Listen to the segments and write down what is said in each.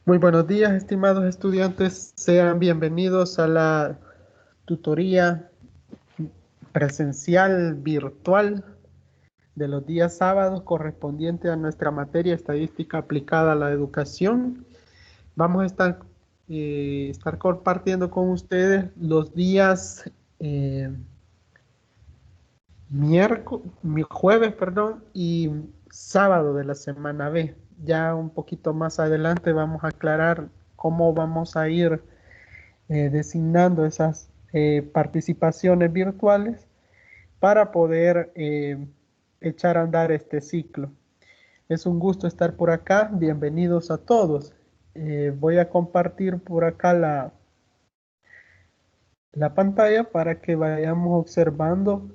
Muy buenos días, estimados estudiantes. Sean bienvenidos a la tutoría presencial virtual de los días sábados correspondiente a nuestra materia estadística aplicada a la educación. Vamos a estar compartiendo con ustedes los días jueves, perdón, y sábado de la semana B. Ya un poquito más adelante vamos a aclarar cómo vamos a ir designando esas participaciones virtuales para poder echar a andar este ciclo. Es un gusto estar por acá. Bienvenidos a todos. Voy a compartir por acá la pantalla para que vayamos observando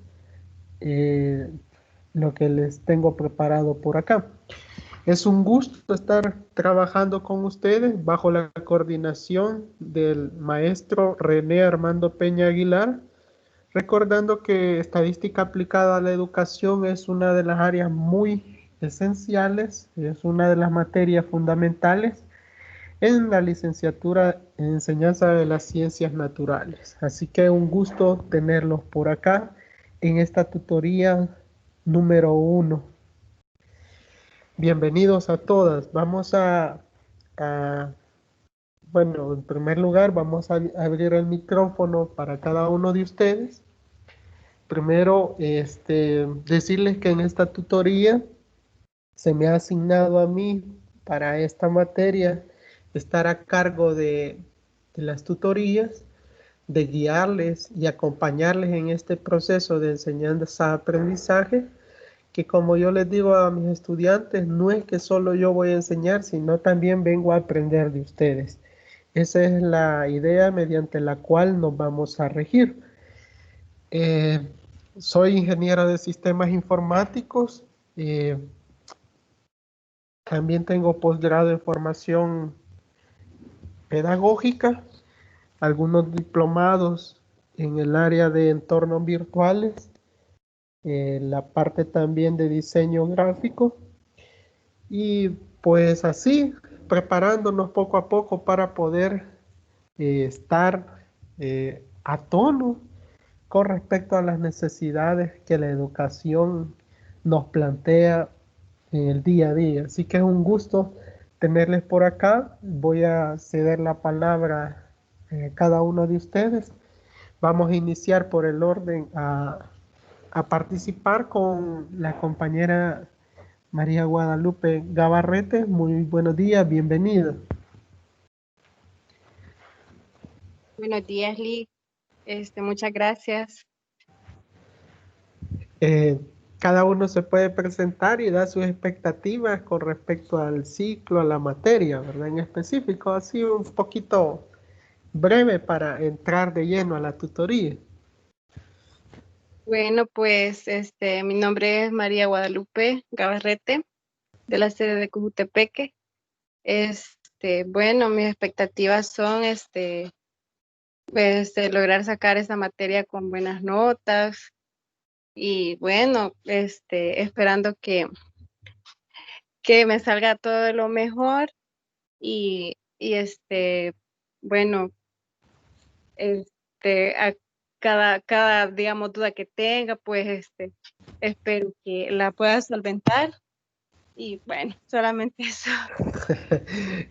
eh, lo que les tengo preparado por acá. Es un gusto estar trabajando con ustedes bajo la coordinación del maestro René Armando Peña Aguilar, recordando que estadística aplicada a la educación es una de las áreas muy esenciales, es una de las materias fundamentales en la licenciatura en enseñanza de las ciencias naturales. Así que un gusto tenerlos por acá en esta tutoría número 1. Bienvenidos a todas. A bueno, en primer lugar, vamos a abrir el micrófono para cada uno de ustedes. Primero, decirles que en esta tutoría se me ha asignado a mí para esta materia estar a cargo de las tutorías, de guiarles y acompañarles en este proceso de enseñanza-aprendizaje, que como yo les digo a mis estudiantes, no es que solo yo voy a enseñar, sino también vengo a aprender de ustedes. Esa es la idea mediante la cual nos vamos a regir. Eh, Soy ingeniero de sistemas informáticos. eh, También tengo posgrado en formación pedagógica, algunos diplomados en el área de entornos virtuales, la parte también de diseño gráfico y pues así preparándonos poco a poco para poder estar a tono con respecto a las necesidades que la educación nos plantea en el día a día. Así que es un gusto tenerles por acá. Voy a ceder la palabra a cada uno de ustedes. Vamos a iniciar por el orden a participar con la compañera María Guadalupe Gabarrete. Muy buenos días, bienvenida. Buenos días, Lee. Muchas gracias. Eh, Cada uno se puede presentar y dar sus expectativas con respecto al ciclo, a la materia, ¿verdad? En específico, así un poquito breve para entrar de lleno a la tutoría. Bueno, pues mi nombre es María Guadalupe Gabarrete, de la sede de Cojutepeque. Bueno, mis expectativas son pues, de lograr sacar esa materia con buenas notas y bueno, esperando que me salga todo lo mejor y bueno, a cada, digamos, duda que tenga, pues, espero que la pueda solventar y bueno, solamente eso.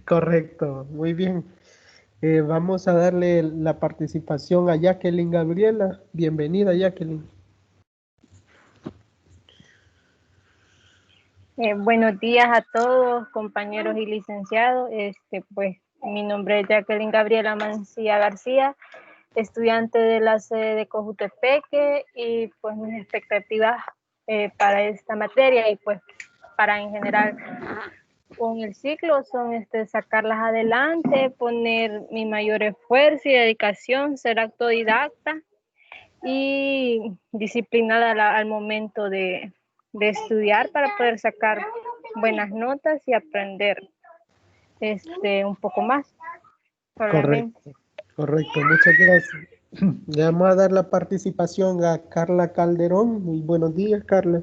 Correcto, muy bien. Vamos a darle la participación a Jacqueline Gabriela. Bienvenida, Jacqueline. Buenos días a todos, compañeros y licenciados. Pues, mi nombre es Jacqueline Gabriela Mancilla García, estudiante de la sede de Cojutepeque, y pues mis expectativas para esta materia y pues para en general con el ciclo son sacarlas adelante, poner mi mayor esfuerzo y dedicación, ser autodidacta y disciplinada al momento de estudiar para poder sacar buenas notas y aprender un poco más, solamente. Correcto, correcto, muchas gracias. Le vamos a dar la participación a Carla Calderón. Muy buenos días, Carla.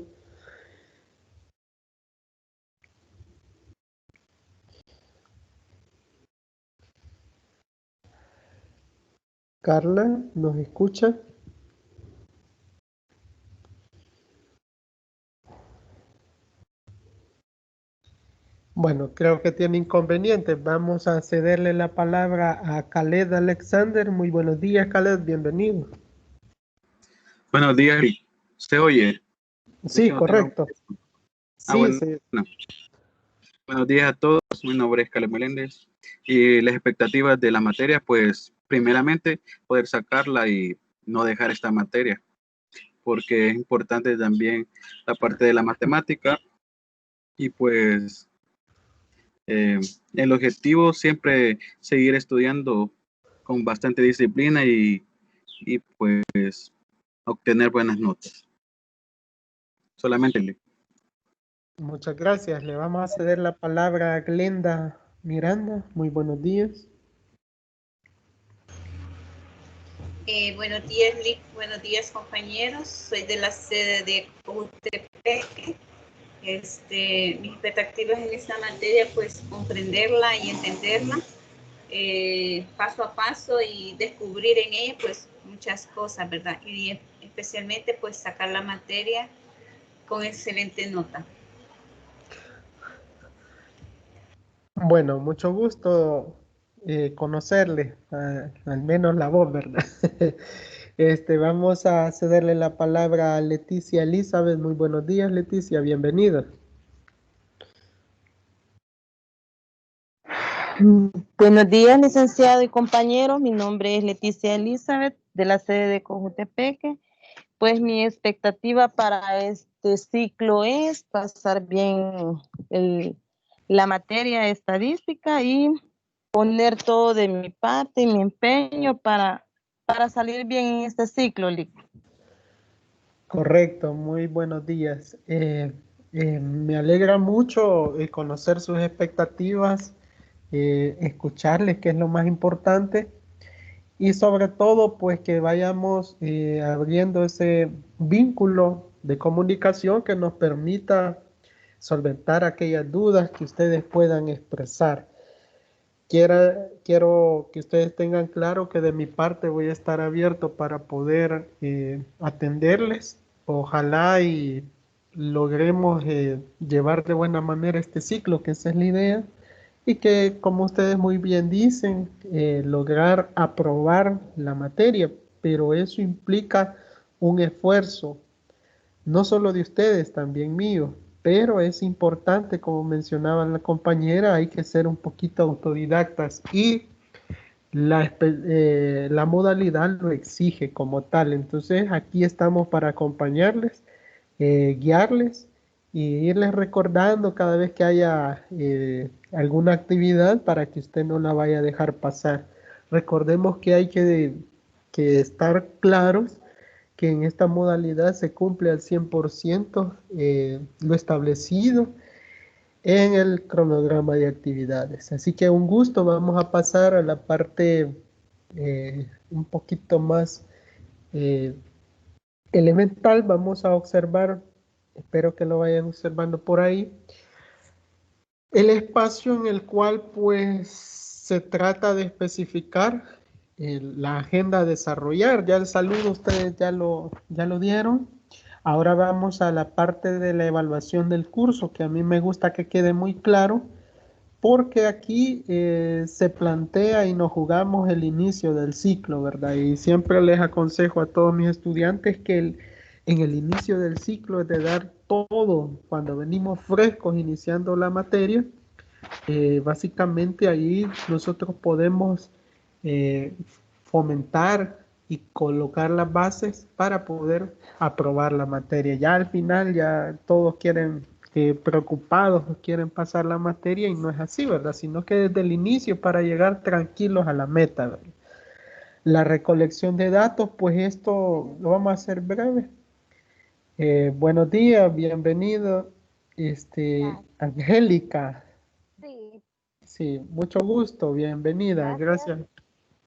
Carla, ¿nos escucha? Bueno, creo que tiene inconvenientes. Vamos a cederle la palabra a Khaled Alexander. Muy buenos días, Khaled, bienvenido. Buenos días, ¿se oye? Es Sí, que no tengo... correcto. Sí, bueno, sí. buenos días a todos. Mi nombre es Caleb Meléndez y las expectativas de la materia, pues, primeramente, poder sacarla y no dejar esta materia, porque es importante también la parte de la matemática y pues el objetivo siempre seguir estudiando con bastante disciplina y pues obtener buenas notas. Solamente. Muchas gracias. Le vamos a ceder la palabra a Glenda Miranda. Muy buenos días. Buenos días, Lick. Buenos días, compañeros. Soy de la sede de Cojutepeque. Mis expectativas en esta materia, pues comprenderla y entenderla paso a paso y descubrir en ella, pues muchas cosas, ¿verdad? Y especialmente, pues sacar la materia con excelente nota. Bueno, mucho gusto conocerle, al menos la voz, ¿verdad? Vamos a cederle la palabra a Leticia Elizabeth. Muy buenos días, Leticia, bienvenida. Buenos días, licenciado y compañeros. Mi nombre es Leticia Elizabeth, de la sede de Cojutepeque. Pues mi expectativa para este ciclo es pasar bien la materia estadística y poner todo de mi parte y mi empeño para salir bien en este ciclo, Lic. Correcto, muy buenos días. Me alegra mucho conocer sus expectativas, escucharles, que es lo más importante, y sobre todo, pues que vayamos abriendo ese vínculo de comunicación que nos permita solventar aquellas dudas que ustedes puedan expresar. Quiero que ustedes tengan claro que de mi parte voy a estar abierto para poder atenderles. Ojalá y logremos llevar de buena manera este ciclo, que esa es la idea, y que, como ustedes muy bien dicen, lograr aprobar la materia, pero eso implica un esfuerzo no solo de ustedes, también mío, pero es importante, como mencionaba la compañera, hay que ser un poquito autodidactas y la modalidad lo exige como tal. Entonces, aquí estamos para acompañarles, guiarles y irles recordando cada vez que haya alguna actividad para que usted no la vaya a dejar pasar. Recordemos que hay que estar claros que en esta modalidad se cumple al 100% lo establecido en el cronograma de actividades. Así que un gusto, vamos a pasar a la parte un poquito más eh, elemental. Vamos a observar, espero que lo vayan observando por ahí, el espacio en el cual pues se trata de especificar la agenda a desarrollar. Ya el saludo ustedes ya lo dieron. Ahora vamos a la parte de la evaluación del curso, que a mí me gusta que quede muy claro, porque aquí se plantea y nos jugamos el inicio del ciclo, ¿verdad? Y siempre les aconsejo a todos mis estudiantes que en el inicio del ciclo es de dar todo, cuando venimos frescos iniciando la materia, básicamente ahí nosotros podemos eh, fomentar y colocar las bases para poder aprobar la materia. Ya al final ya todos quieren, preocupados, quieren pasar la materia y no es así, ¿verdad? Sino que desde el inicio para llegar tranquilos a la meta, ¿verdad? La recolección de datos, pues esto lo vamos a hacer breve. Buenos días, bienvenido, Angélica. Sí, Sí, mucho gusto, bienvenida, gracias. gracias.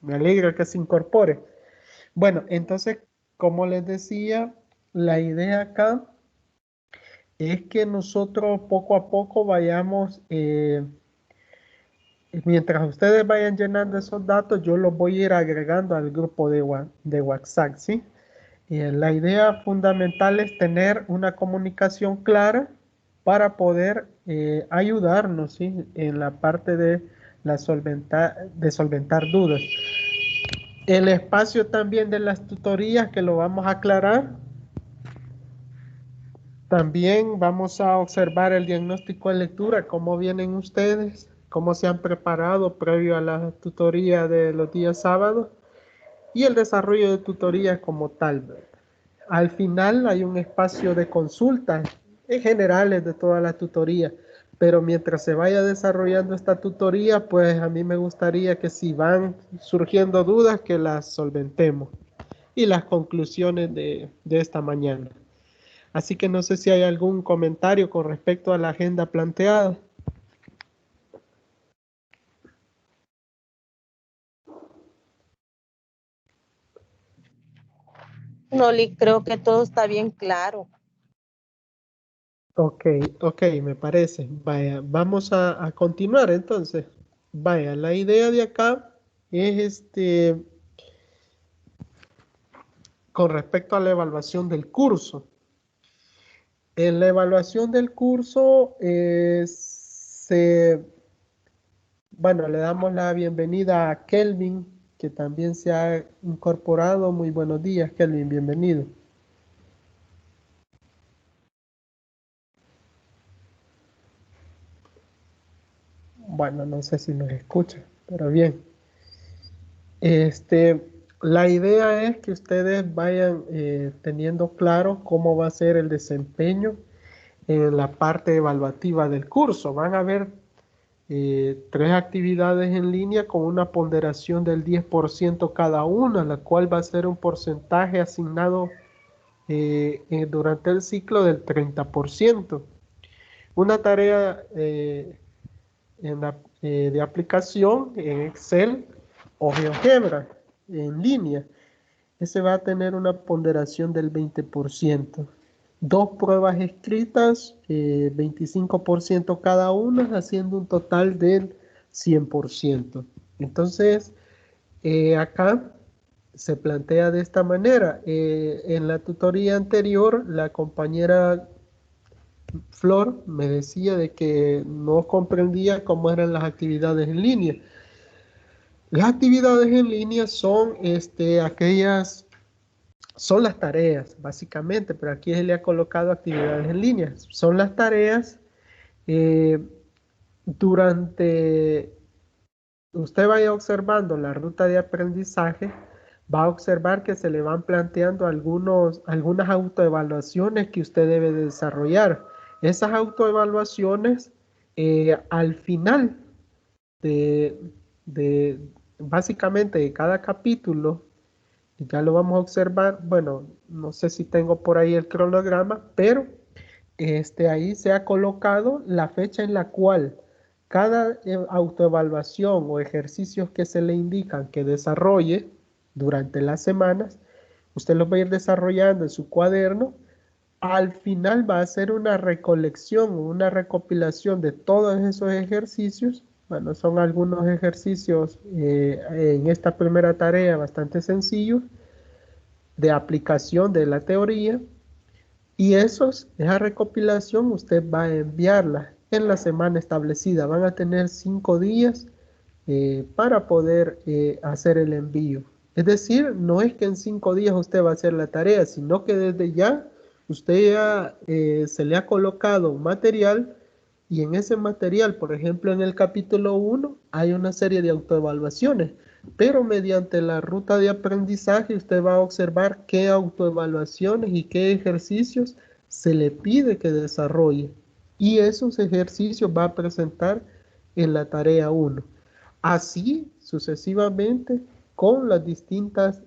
Me alegra que se incorpore. Bueno, entonces, como les decía, la idea acá es que nosotros poco a poco vayamos Mientras ustedes vayan llenando esos datos, yo los voy a ir agregando al grupo de WhatsApp, ¿sí? Y la idea fundamental es tener una comunicación clara para poder ayudarnos, ¿sí? En la parte de solventar dudas. El espacio también de las tutorías que lo vamos a aclarar. También vamos a observar el diagnóstico de lectura, cómo vienen ustedes, cómo se han preparado previo a la tutoría de los días sábados y el desarrollo de tutoría como tal, ¿verdad? Al final hay un espacio de consultas en generales de toda la tutoría, pero mientras se vaya desarrollando esta tutoría, pues a mí me gustaría que si van surgiendo dudas, que las solventemos y las conclusiones de esta mañana. Así que no sé si hay algún comentario con respecto a la agenda planteada. No, Lick, creo que todo está bien claro. Ok, me parece. Vaya, vamos a continuar entonces. Vaya, la idea de acá es con respecto a la evaluación del curso. En la evaluación del curso, bueno, le damos la bienvenida a Kelvin, que también se ha incorporado. Muy buenos días, Kelvin, bienvenido. Bueno, no sé si nos escucha, pero bien. La idea es que ustedes vayan teniendo claro cómo va a ser el desempeño en la parte evaluativa del curso. Van a ver 3 actividades en línea con una ponderación del 10% cada una, la cual va a ser un porcentaje asignado durante el ciclo del 30%. Una tarea de aplicación en Excel o GeoGebra en línea. Ese va a tener una ponderación del 20%. 2 pruebas escritas, 25% cada una, haciendo un total del 100%. Entonces, acá se plantea de esta manera. En la tutoría anterior, la compañera Flor me decía de que no comprendía cómo eran las actividades en línea. Las actividades en línea son son las tareas, básicamente, pero aquí se le ha colocado actividades en línea. Son las tareas durante, usted vaya observando la ruta de aprendizaje, va a observar que se le van planteando algunas autoevaluaciones que usted debe de desarrollar. Esas autoevaluaciones, al final de, de básicamente de cada capítulo, ya lo vamos a observar. Bueno, no sé si tengo por ahí el cronograma, pero ahí se ha colocado la fecha en la cual cada autoevaluación o ejercicios que se le indican que desarrolle durante las semanas, usted los va a ir desarrollando en su cuaderno. Al final va a ser una recolección o una recopilación de todos esos ejercicios. Bueno, son algunos ejercicios en esta primera tarea bastante sencillos de aplicación de la teoría, y esa recopilación usted va a enviarla en la semana establecida. Van a tener 5 días para poder hacer el envío. Es decir, no es que en 5 días usted va a hacer la tarea, sino que desde ya usted ya se le ha colocado un material, y en ese material, por ejemplo, en el capítulo 1, hay una serie de autoevaluaciones, pero mediante la ruta de aprendizaje usted va a observar qué autoevaluaciones y qué ejercicios se le pide que desarrolle, y esos ejercicios va a presentar en la tarea 1. Así sucesivamente con las distintas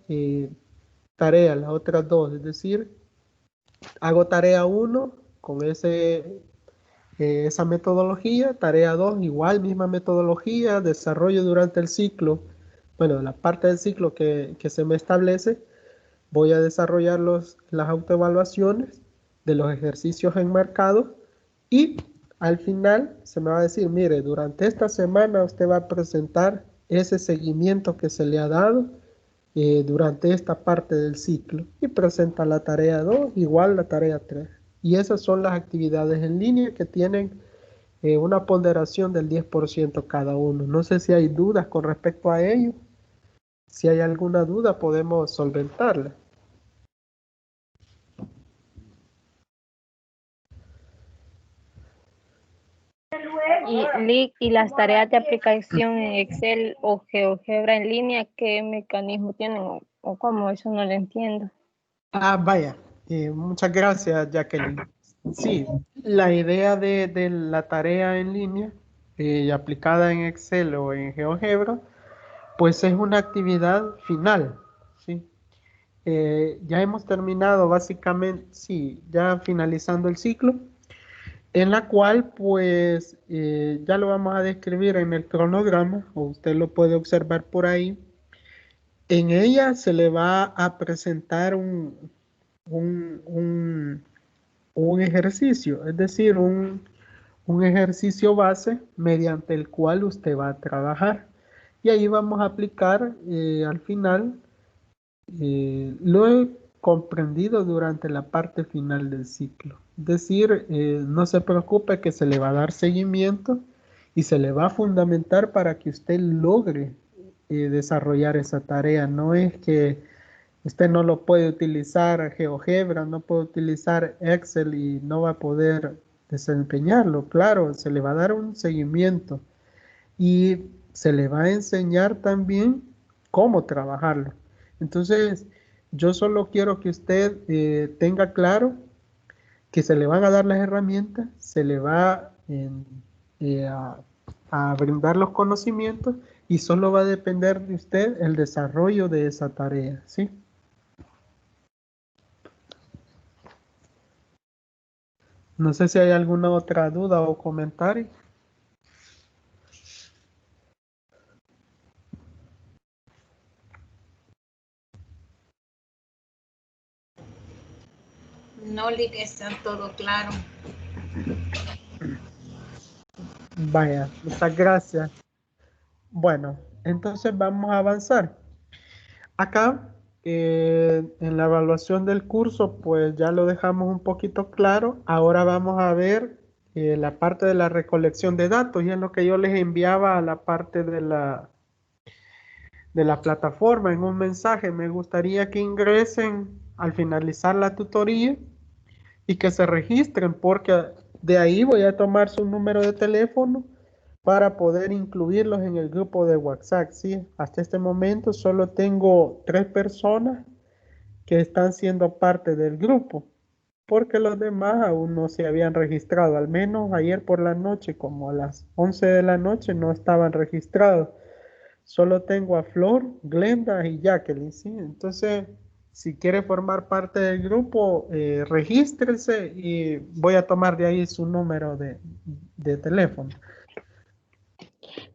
tareas, las otras dos. Es decir, hago tarea 1 con esa metodología, tarea 2 igual, misma metodología, desarrollo durante el ciclo, bueno, la parte del ciclo que se me establece, voy a desarrollar las autoevaluaciones de los ejercicios enmarcados, y al final se me va a decir, mire, durante esta semana usted va a presentar ese seguimiento que se le ha dado durante esta parte del ciclo y presenta la tarea 2 igual la tarea 3. Y esas son las actividades en línea que tienen una ponderación del 10% cada uno. No sé si hay dudas con respecto a ello. Si hay alguna duda podemos solventarla. Y las tareas de aplicación en Excel o GeoGebra en línea, ¿qué mecanismo tienen o cómo? Eso no lo entiendo. Ah, vaya. Muchas gracias, Jacqueline. Sí, la idea de la tarea en línea aplicada en Excel o en GeoGebra, pues es una actividad final, ¿sí? Ya hemos terminado básicamente, sí, ya finalizando el ciclo, en la cual pues ya lo vamos a describir en el cronograma, o usted lo puede observar por ahí. En ella se le va a presentar un ejercicio, es decir, un ejercicio base mediante el cual usted va a trabajar. Y ahí vamos a aplicar al final lo he comprendido durante la parte final del ciclo. Es decir, no se preocupe que se le va a dar seguimiento y se le va a fundamentar para que usted logre desarrollar esa tarea. No es que usted no lo puede utilizar GeoGebra, no puede utilizar Excel y no va a poder desempeñarlo. Claro, se le va a dar un seguimiento y se le va a enseñar también cómo trabajarlo. Entonces, yo solo quiero que usted tenga claro que se le van a dar las herramientas, se le va a brindar los conocimientos y solo va a depender de usted el desarrollo de esa tarea, ¿sí? No sé si hay alguna otra duda o comentario. No, Lick, está todo claro. Vaya, muchas gracias. Bueno, entonces vamos a avanzar. Acá, en la evaluación del curso, pues ya lo dejamos un poquito claro. Ahora vamos a ver la parte de la recolección de datos y es lo que yo les enviaba a la parte de la plataforma en un mensaje. Me gustaría que ingresen al finalizar la tutoría y que se registren porque de ahí voy a tomar su número de teléfono para poder incluirlos en el grupo de WhatsApp, ¿sí? Hasta este momento solo tengo 3 personas que están siendo parte del grupo, porque los demás aún no se habían registrado, al menos ayer por la noche, como a las 11 de la noche, no estaban registrados. Solo tengo a Flor, Glenda y Jacqueline, ¿sí? Entonces, si quiere formar parte del grupo, regístrese y voy a tomar de ahí su número de teléfono.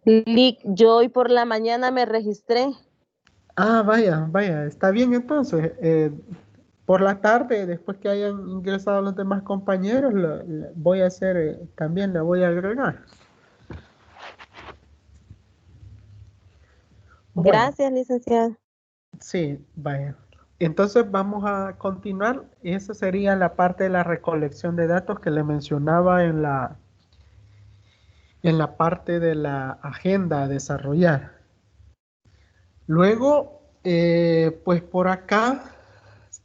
Lick, yo hoy por la mañana me registré. Ah, vaya, está bien entonces. Por la tarde, después que hayan ingresado los demás compañeros, voy a hacer, también la voy a agregar. Bueno, Gracias, licenciado. sí, vaya. Entonces vamos a continuar. Esa sería la parte de la recolección de datos que le mencionaba en la parte de la agenda a desarrollar. Luego, pues por acá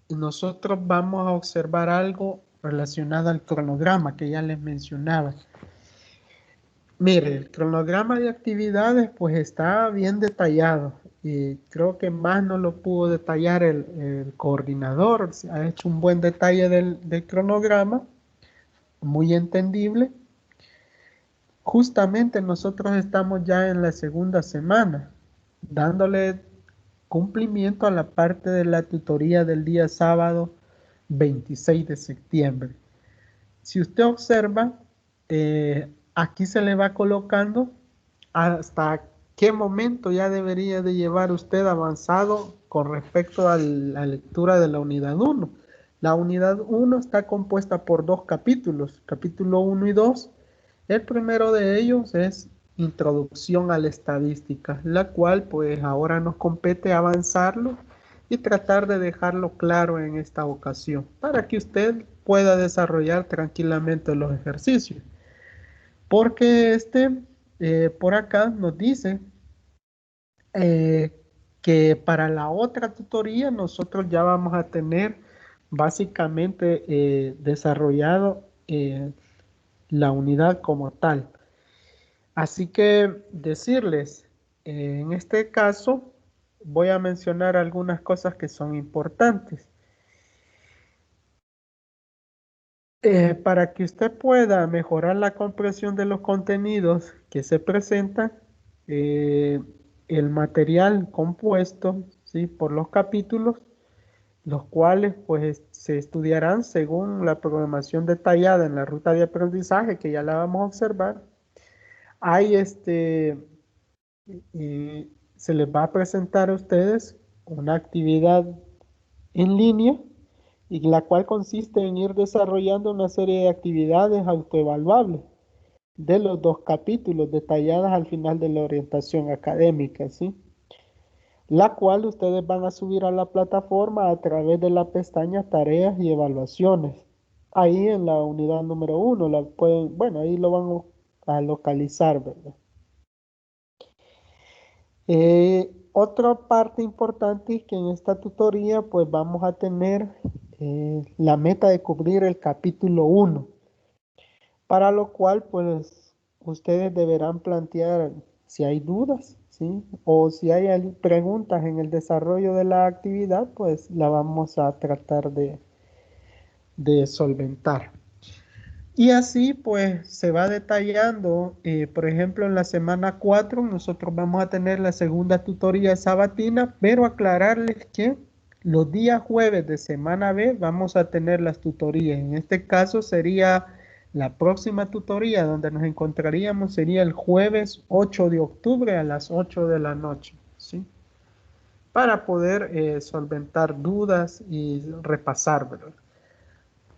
nosotros vamos a observar algo relacionado al cronograma que ya les mencionaba. Mire, el cronograma de actividades pues está bien detallado y creo que más no lo pudo detallar el coordinador. Ha hecho un buen detalle del cronograma, muy entendible. Justamente nosotros estamos ya en la segunda semana, dándole cumplimiento a la parte de la tutoría del día sábado 26 de septiembre. Si usted observa, aquí se le va colocando hasta qué momento ya debería de llevar usted avanzado con respecto a la lectura de la unidad 1. La unidad 1 está compuesta por 2 capítulos, capítulo 1 y 2, El primero de ellos es Introducción a la Estadística, la cual pues ahora nos compete avanzarlo y tratar de dejarlo claro en esta ocasión para que usted pueda desarrollar tranquilamente los ejercicios. Porque por acá nos dice eh, que para la otra tutoría nosotros ya vamos a tener básicamente desarrollado la unidad como tal. Así que decirles, en este caso voy a mencionar algunas cosas que son importantes. Para que usted pueda mejorar la comprensión de los contenidos que se presentan, el material compuesto, ¿sí?, por los capítulos, los cuales pues se estudiarán según la programación detallada en la ruta de aprendizaje, que ya la vamos a observar. Hay se les va a presentar a ustedes una actividad en línea y la cual consiste en ir desarrollando una serie de actividades autoevaluables de los dos capítulos detalladas al final de la orientación académica, ¿sí? La cual ustedes van a subir a la plataforma a través de la pestaña Tareas y Evaluaciones. Ahí en la unidad número 1, la pueden, bueno, ahí lo van a localizar, ¿verdad? Otra parte importante es que en esta tutoría pues vamos a tener la meta de cubrir el capítulo 1, para lo cual pues ustedes deberán plantear si hay dudas, ¿sí?, o si hay preguntas en el desarrollo de la actividad, pues la vamos a tratar de solventar. Y así pues se va detallando, por ejemplo en la semana 4 nosotros vamos a tener la segunda tutoría sabatina, pero aclararles que los días jueves de semana B vamos a tener las tutorías. En este caso sería la próxima tutoría donde nos encontraríamos, sería el jueves 8 de octubre a las 8 de la noche, ¿sí?, para poder solventar dudas y repasar, ¿verdad?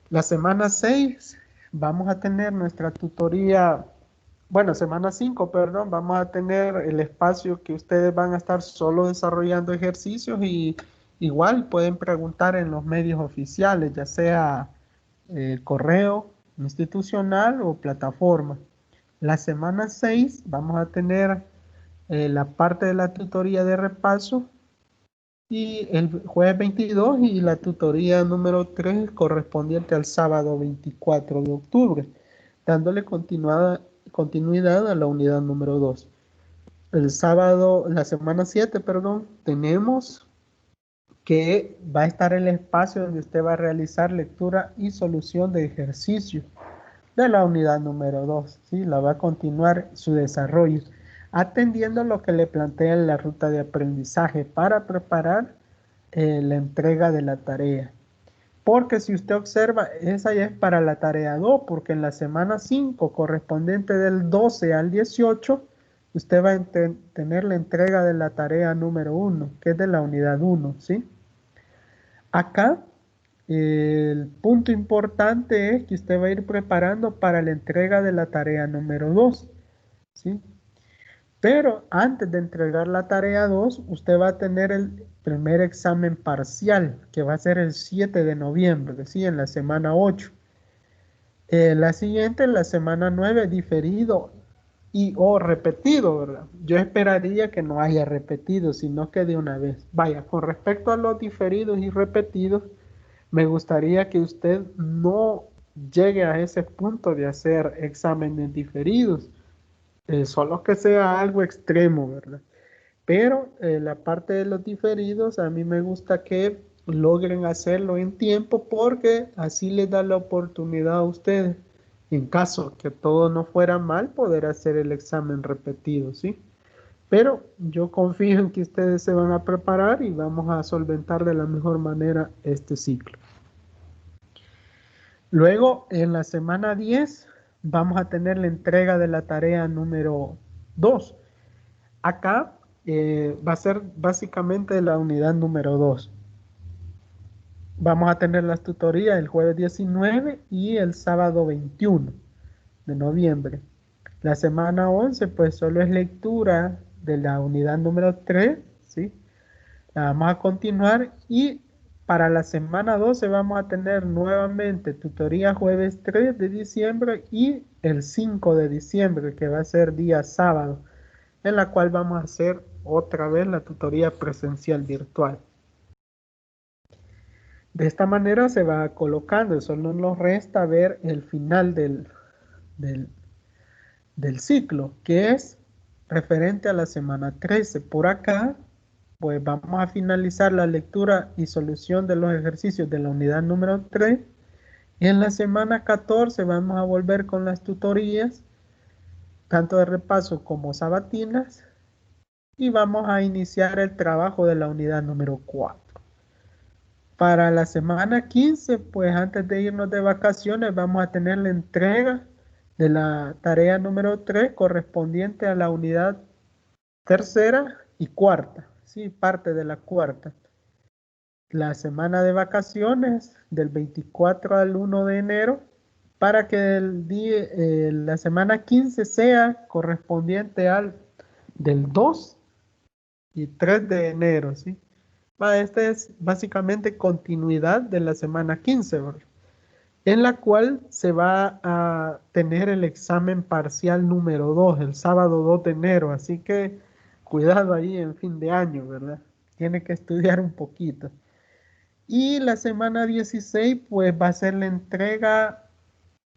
La semana 6 vamos a tener nuestra tutoría, bueno, semana 5, perdón, vamos a tener el espacio que ustedes van a estar solo desarrollando ejercicios y igual pueden preguntar en los medios oficiales, ya sea correo institucional o plataforma. La semana 6 vamos a tener la parte de la tutoría de repaso y el jueves 22 y la tutoría número 3 correspondiente al sábado 24 de octubre, dándole continuidad a la unidad número 2. El sábado, la semana 7, perdón, tenemos que va a estar el espacio donde usted va a realizar lectura y solución de ejercicios de la unidad número 2, ¿sí? La va a continuar su desarrollo, atendiendo lo que le plantea en la ruta de aprendizaje para preparar la entrega de la tarea. Porque si usted observa, esa ya es para la tarea 2, porque en la semana 5, correspondiente del 12 al 18, usted va a tener la entrega de la tarea número 1, que es de la unidad 1, ¿sí? Acá, el punto importante es que usted va a ir preparando para la entrega de la tarea número 2, ¿sí? Pero antes de entregar la tarea 2, usted va a tener el primer examen parcial, que va a ser el 7 de noviembre, ¿sí?, en la semana 8. La siguiente, en la semana 9, diferido y o repetido, ¿verdad? Yo esperaría que no haya repetido, sino que de una vez. Vaya, con respecto a los diferidos y repetidos, me gustaría que usted no llegue a ese punto de hacer exámenes diferidos, solo que sea algo extremo, ¿verdad? Pero la parte de los diferidos, a mí me gusta que logren hacerlo en tiempo porque así les da la oportunidad a ustedes, en caso que todo no fuera mal, poder hacer el examen repetido, ¿sí? Pero yo confío en que ustedes se van a preparar y vamos a solventar de la mejor manera este ciclo. Luego, en la semana 10, vamos a tener la entrega de la tarea número 2. Acá va a ser básicamente la unidad número 2. Vamos a tener las tutorías el jueves 19 y el sábado 21 de noviembre. La semana 11 pues solo es lectura de la unidad número 3, ¿sí? La vamos a continuar y para la semana 12 vamos a tener nuevamente tutoría jueves 3 de diciembre y el 5 de diciembre, que va a ser día sábado, en la cual vamos a hacer otra vez la tutoría presencial virtual. De esta manera se va colocando, solo nos resta ver el final del ciclo, que es referente a la semana 13. Por acá, pues vamos a finalizar la lectura y solución de los ejercicios de la unidad número 3. Y en la semana 14 vamos a volver con las tutorías, tanto de repaso como sabatinas, y vamos a iniciar el trabajo de la unidad número 4. Para la semana 15, pues antes de irnos de vacaciones, vamos a tener la entrega de la tarea número 3 correspondiente a la unidad tercera y cuarta, sí, parte de la cuarta. La semana de vacaciones del 24 al 1 de enero, para que la semana 15 sea correspondiente al del 2 y 3 de enero, ¿sí? Esta es básicamente continuidad de la semana 15, ¿verdad? En la cual se va a tener el examen parcial número 2, el sábado 2 de enero, así que cuidado ahí en fin de año, ¿verdad? Tiene que estudiar un poquito. Y la semana 16, pues va a ser la entrega,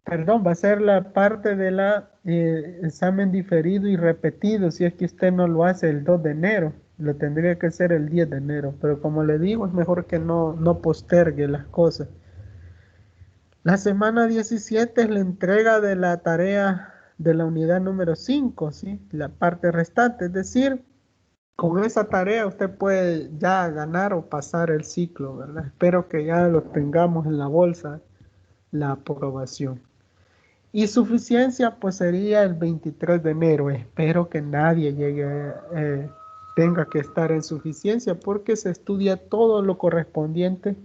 perdón, va a ser la parte de la examen diferido y repetido, si es que usted no lo hace el 2 de enero, lo tendría que ser el 10 de enero, pero como le digo, es mejor que no postergue las cosas. La semana 17 es la entrega de la tarea de la unidad número 5, ¿sí? La parte restante, es decir, con esa tarea usted puede ya ganar o pasar el ciclo, ¿verdad? Espero que ya lo tengamos en la bolsa, la aprobación. Y suficiencia pues sería el 23 de enero. Espero que nadie tenga que estar en suficiencia porque se estudia todo lo correspondiente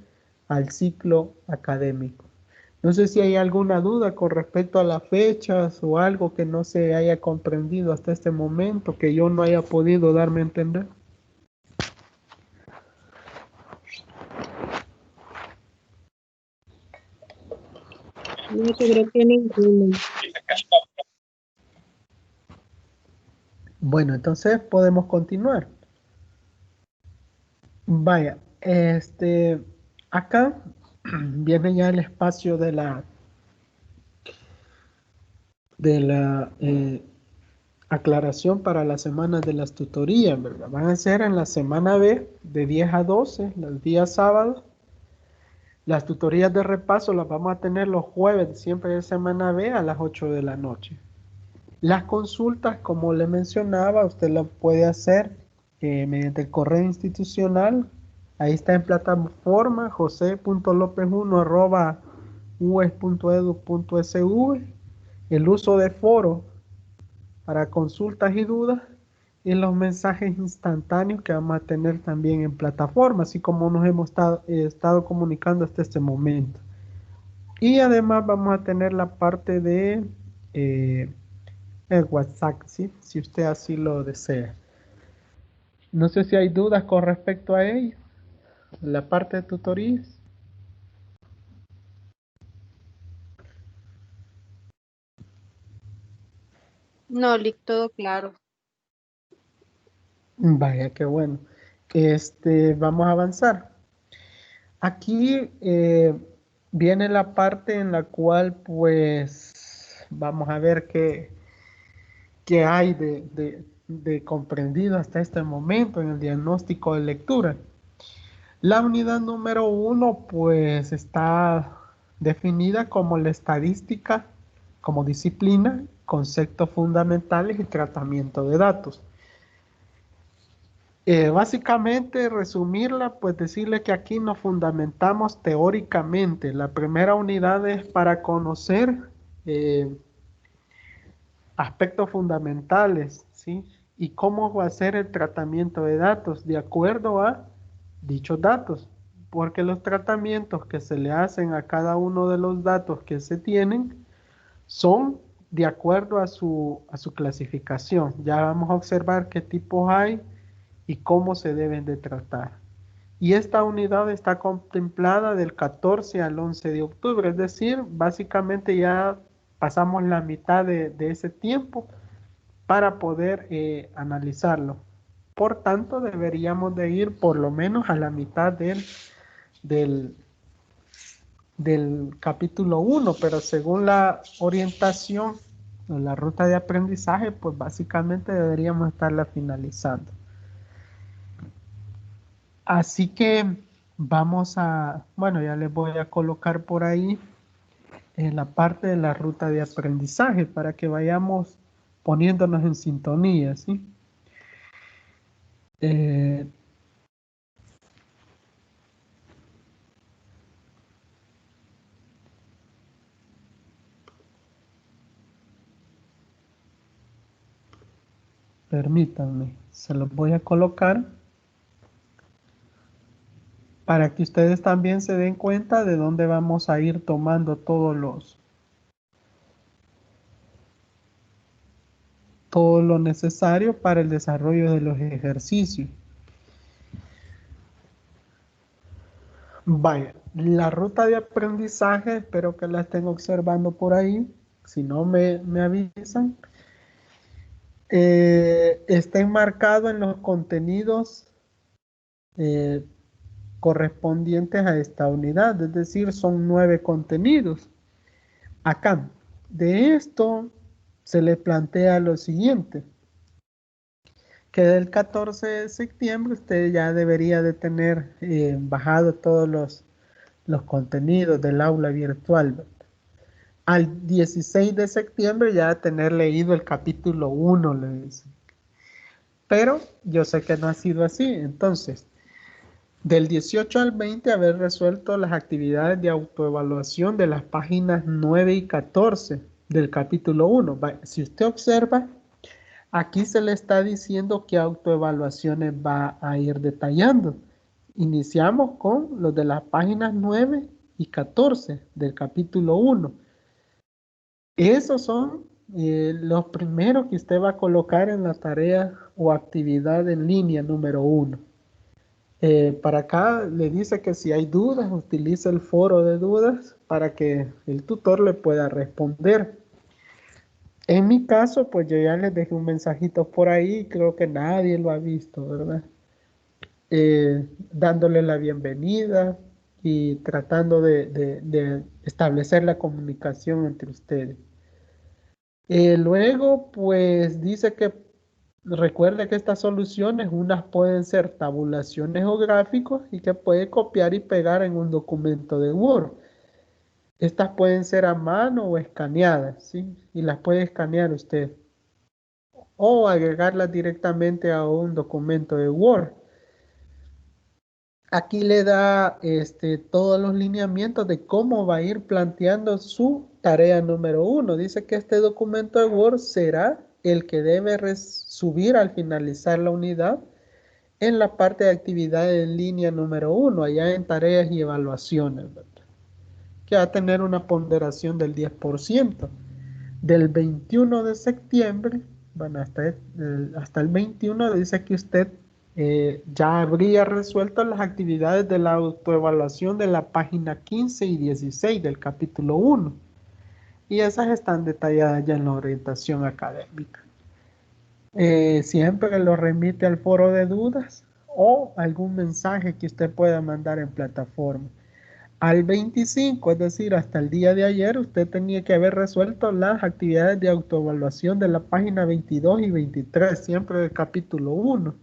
al ciclo académico. No sé si hay alguna duda con respecto a las fechas o algo que no se haya comprendido hasta este momento, que yo no haya podido darme a entender. No, yo creo que ninguno. Bueno, entonces podemos continuar. Vaya, acá viene ya el espacio de la aclaración para las semanas de las tutorías, ¿verdad? Van a ser en la semana B de 10 a 12, los días sábados. Las tutorías de repaso las vamos a tener los jueves, siempre de semana B a las 8 de la noche. Las consultas, como le mencionaba, usted las puede hacer mediante el correo institucional. Ahí está en plataforma jose.lopez1@ues.edu.sv. El uso de foro para consultas y dudas y los mensajes instantáneos que vamos a tener también en plataforma, así como nos hemos estado comunicando hasta este momento. Y además vamos a tener la parte de el WhatsApp, ¿sí? Si usted así lo desea. No sé si hay dudas con respecto a ello, la parte de tutorías. No, Lick, todo claro. Vaya, qué bueno. Vamos a avanzar. Aquí viene la parte en la cual, pues, vamos a ver qué hay de comprendido hasta este momento en el diagnóstico de lectura. La unidad número 1, pues, está definida como la estadística, como disciplina, conceptos fundamentales y tratamiento de datos. Básicamente, resumirla, pues decirle que aquí nos fundamentamos teóricamente. La primera unidad es para conocer aspectos fundamentales, ¿sí? Y cómo va a ser el tratamiento de datos de acuerdo a dichos datos. Porque los tratamientos que se le hacen a cada uno de los datos que se tienen son de acuerdo a su clasificación. Ya vamos a observar qué tipos hay y cómo se deben de tratar. Y esta unidad está contemplada del 14 al 11 de octubre, es decir, básicamente ya pasamos la mitad de ese tiempo para poder analizarlo. Por tanto, deberíamos de ir por lo menos a la mitad del capítulo 1, pero según la orientación o la ruta de aprendizaje, pues básicamente deberíamos estarla finalizando. Así que vamos a, bueno, ya les voy a colocar por ahí en la parte de la ruta de aprendizaje para que vayamos poniéndonos en sintonía, ¿sí? Permítanme, se los voy a colocar para que ustedes también se den cuenta de dónde vamos a ir tomando todo lo necesario para el desarrollo de los ejercicios. Vaya, la ruta de aprendizaje, espero que la estén observando por ahí, si no me avisan. Está enmarcado en los contenidos correspondientes a esta unidad, es decir, son 9 contenidos. Acá, de esto se le plantea lo siguiente, que del 14 de septiembre usted ya debería de tener bajado todos los contenidos del aula virtual. Al 16 de septiembre ya tener leído el capítulo 1, le dicen. Pero yo sé que no ha sido así, entonces, del 18 al 20 haber resuelto las actividades de autoevaluación de las páginas 9 y 14 del capítulo 1. Si usted observa, aquí se le está diciendo qué autoevaluaciones va a ir detallando. Iniciamos con los de las páginas 9 y 14 del capítulo 1. Esos son los primeros que usted va a colocar en la tarea o actividad en línea número 1. Para acá le dice que si hay dudas, utilice el foro de dudas para que el tutor le pueda responder. En mi caso, pues yo ya les dejé un mensajito por ahí, creo que nadie lo ha visto, ¿verdad? Dándole la bienvenida y tratando de establecer la comunicación entre ustedes. Luego, pues dice que recuerde que estas soluciones, unas pueden ser tabulaciones o gráficos y que puede copiar y pegar en un documento de Word. Estas pueden ser a mano o escaneadas, ¿sí? Y las puede escanear usted. O agregarlas directamente a un documento de Word. Aquí le da todos los lineamientos de cómo va a ir planteando su tarea número 1. Dice que este documento de Word será el que debe subir al finalizar la unidad en la parte de actividades en línea número 1, allá en tareas y evaluaciones, ¿verdad? Que va a tener una ponderación del 10%. Del 21 de septiembre, bueno, hasta el 21 dice que usted ya habría resuelto las actividades de la autoevaluación de la página 15 y 16 del capítulo 1. Y esas están detalladas ya en la orientación académica. Siempre lo remite al foro de dudas o algún mensaje que usted pueda mandar en plataforma. Al 25, es decir, hasta el día de ayer, usted tenía que haber resuelto las actividades de autoevaluación de la página 22 y 23, siempre del capítulo 1.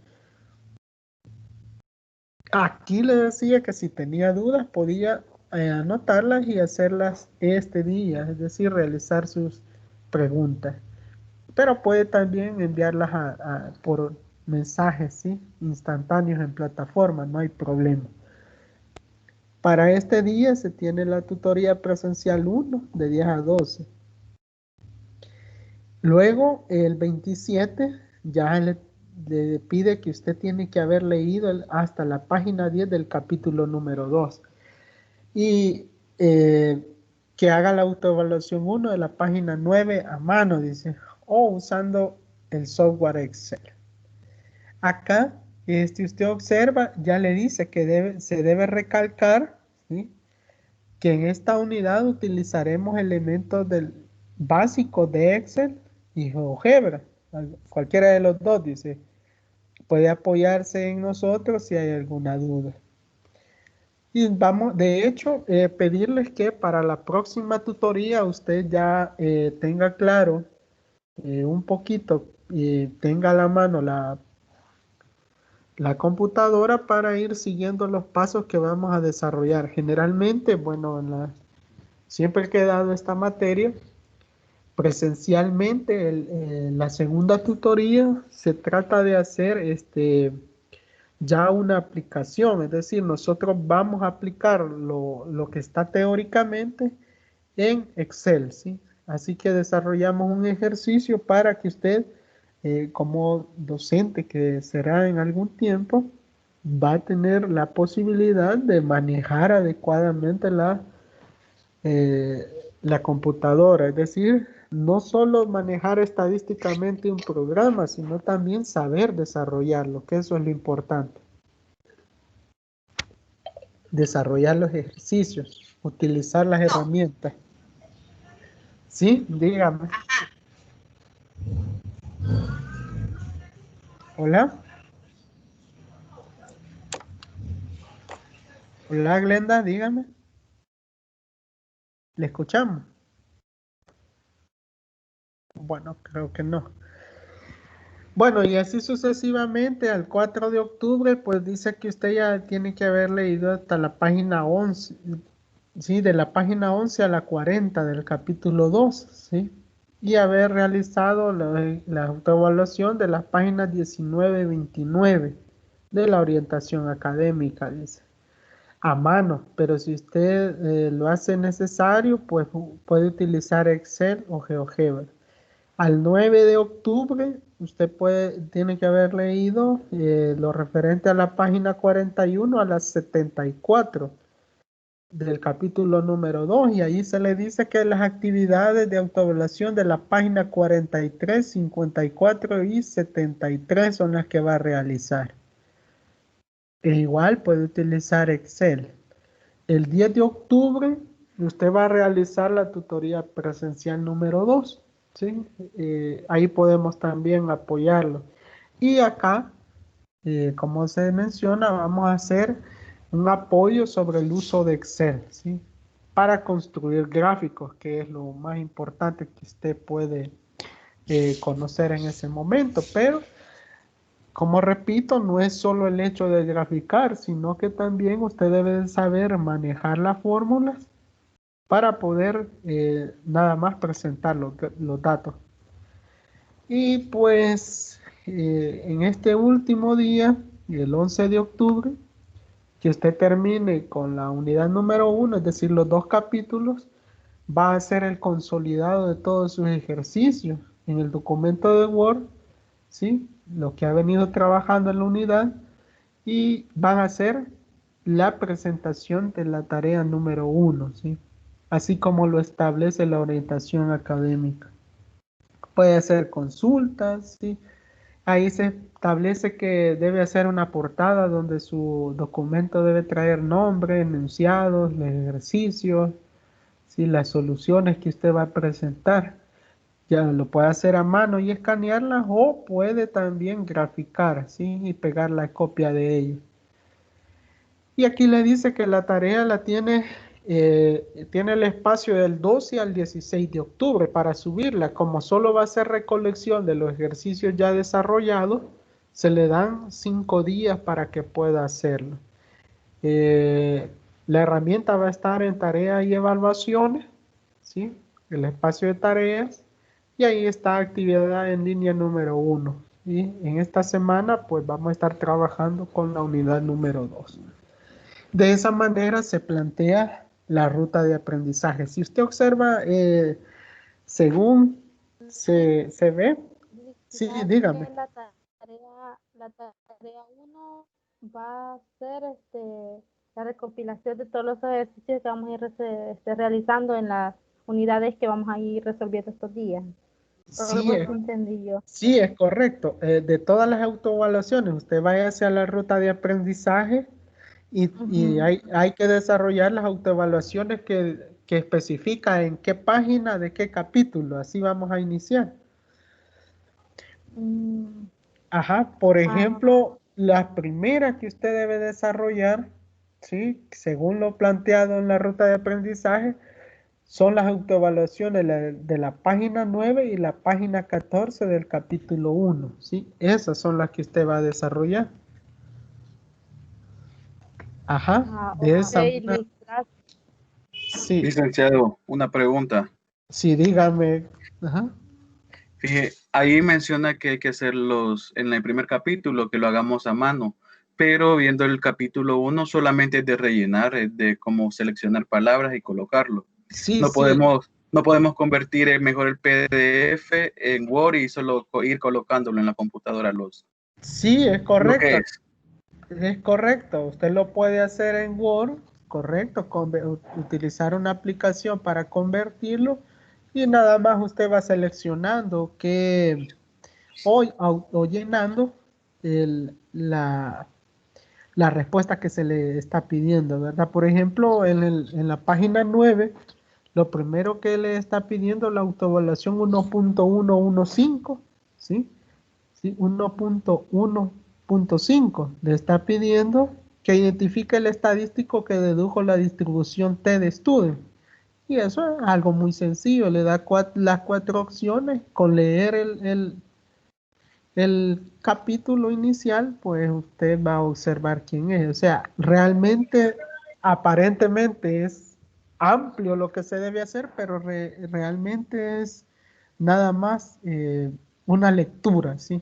Aquí le decía que si tenía dudas podía anotarlas y hacerlas este día, es decir, realizar sus preguntas. Pero puede también enviarlas por mensajes, ¿sí? Instantáneos en plataforma, no hay problema. Para este día se tiene la tutoría presencial 1 de 10 a 12. Luego, el 27, ya le pide que usted tiene que haber leído hasta la página 10 del capítulo número 2. Y que que haga la autoevaluación 1 de la página 9 a mano, dice, o usando el software Excel. Acá, usted observa, ya le dice que se debe recalcar, ¿sí?, que en esta unidad utilizaremos elementos básicos de Excel y GeoGebra, cualquiera de los dos, dice. Puede apoyarse en nosotros si hay alguna duda. Y vamos, de hecho, pedirles que para la próxima tutoría usted ya tenga claro un poquito y tenga a la mano la computadora para ir siguiendo los pasos que vamos a desarrollar. Generalmente, bueno, siempre que he dado esta materia, presencialmente, la segunda tutoría se trata de hacer ya una aplicación, es decir, nosotros vamos a aplicar lo que está teóricamente en Excel, ¿sí? Así que desarrollamos un ejercicio para que usted, como docente que será en algún tiempo, va a tener la posibilidad de manejar adecuadamente la computadora, es decir, no solo manejar estadísticamente un programa, sino también saber desarrollarlo, que eso es lo importante. Desarrollar los ejercicios, utilizar las herramientas. Sí, dígame. Hola. Hola, Glenda, dígame. ¿Le escuchamos? Bueno, creo que no. Bueno, y así sucesivamente, al 4 de octubre, pues dice que usted ya tiene que haber leído hasta la página 11, ¿sí? De la página 11 a la 40 del capítulo 2, ¿sí? Y haber realizado la autoevaluación de las páginas 19 y 29 de la orientación académica, dice. A mano, pero si usted lo hace necesario, pues puede utilizar Excel o GeoGebra. Al 9 de octubre, usted tiene que haber leído lo referente a la página 41 a las 74 del capítulo número 2, y ahí se le dice que las actividades de autoevaluación de la página 43, 54 y 73 son las que va a realizar. E igual puede utilizar Excel. El 10 de octubre, usted va a realizar la tutoría presencial número 2. ¿Sí? Ahí podemos también apoyarlo. Y acá, como se menciona, vamos a hacer un apoyo sobre el uso de Excel, ¿sí? Para construir gráficos, que es lo más importante que usted puede conocer en ese momento. Pero, como repito, no es solo el hecho de graficar, sino que también usted debe saber manejar las fórmulas para poder nada más presentar los datos. Y pues en este último día, el 11 de octubre, que usted termine con la unidad número 1, es decir, los 2 capítulos, va a hacer el consolidado de todos sus ejercicios en el documento de Word, ¿sí? Lo que ha venido trabajando en la unidad, y van a hacer la presentación de la tarea número 1, ¿sí? Así como lo establece la orientación académica. Puede hacer consultas, ¿sí? Ahí se establece que debe hacer una portada donde su documento debe traer nombre, enunciados, los ejercicios, ¿sí? Las soluciones que usted va a presentar. Ya lo puede hacer a mano y escanearlas, o puede también graficar, ¿sí? Y pegar la copia de ellas. Y aquí le dice que la tarea la tiene el espacio del 12 al 16 de octubre para subirla. Como solo va a ser recolección de los ejercicios ya desarrollados, se le dan 5 días para que pueda hacerlo. La herramienta va a estar en tareas y evaluaciones, ¿sí? El espacio de tareas, y ahí está actividad en línea número 1. Y en esta semana pues vamos a estar trabajando con la unidad número 2. De esa manera se plantea la ruta de aprendizaje. Si usted observa, según se ve, sí, dígame. La tarea 1 va a ser la recopilación de todos los ejercicios que vamos a ir realizando en las unidades que vamos a ir resolviendo estos días. Sí, Algo entendí yo. sí, es correcto. De todas las autoevaluaciones, usted vaya hacia la ruta de aprendizaje y hay que desarrollar las autoevaluaciones que especifica en qué página, de qué capítulo. Así vamos a iniciar. Ajá, por ejemplo, la primera que usted debe desarrollar, ¿sí? Según lo planteado en la ruta de aprendizaje, son las autoevaluaciones de la página 9 y la página 14 del capítulo 1, ¿sí? Esas son las que usted va a desarrollar. Ajá, de esa manera. Sí, Licenciado, una pregunta. sí, dígame. Ajá. Fíjese, ahí menciona que hay que hacerlos en el primer capítulo, que lo hagamos a mano, pero viendo el capítulo 1 solamente es de rellenar, es de cómo seleccionar palabras y colocarlo. Sí, No sí. podemos convertir mejor el PDF en Word y solo ir colocándolo en la computadora Sí, es lo que correcto. es. Es correcto. Usted lo puede hacer en Word, correcto, utilizar una aplicación para convertirlo y nada más usted va seleccionando o llenando la respuesta que se le está pidiendo, ¿verdad? Por ejemplo, en la página 9, lo primero que le está pidiendo la autoevaluación 1.115, ¿sí? Sí, 1.1.5 le está pidiendo que identifique el estadístico que dedujo la distribución T de Student. Y eso es algo muy sencillo, le da las 4 opciones. Con leer el capítulo inicial, pues usted va a observar quién es. O sea, realmente, aparentemente es amplio lo que se debe hacer, pero realmente es nada más una lectura, ¿sí?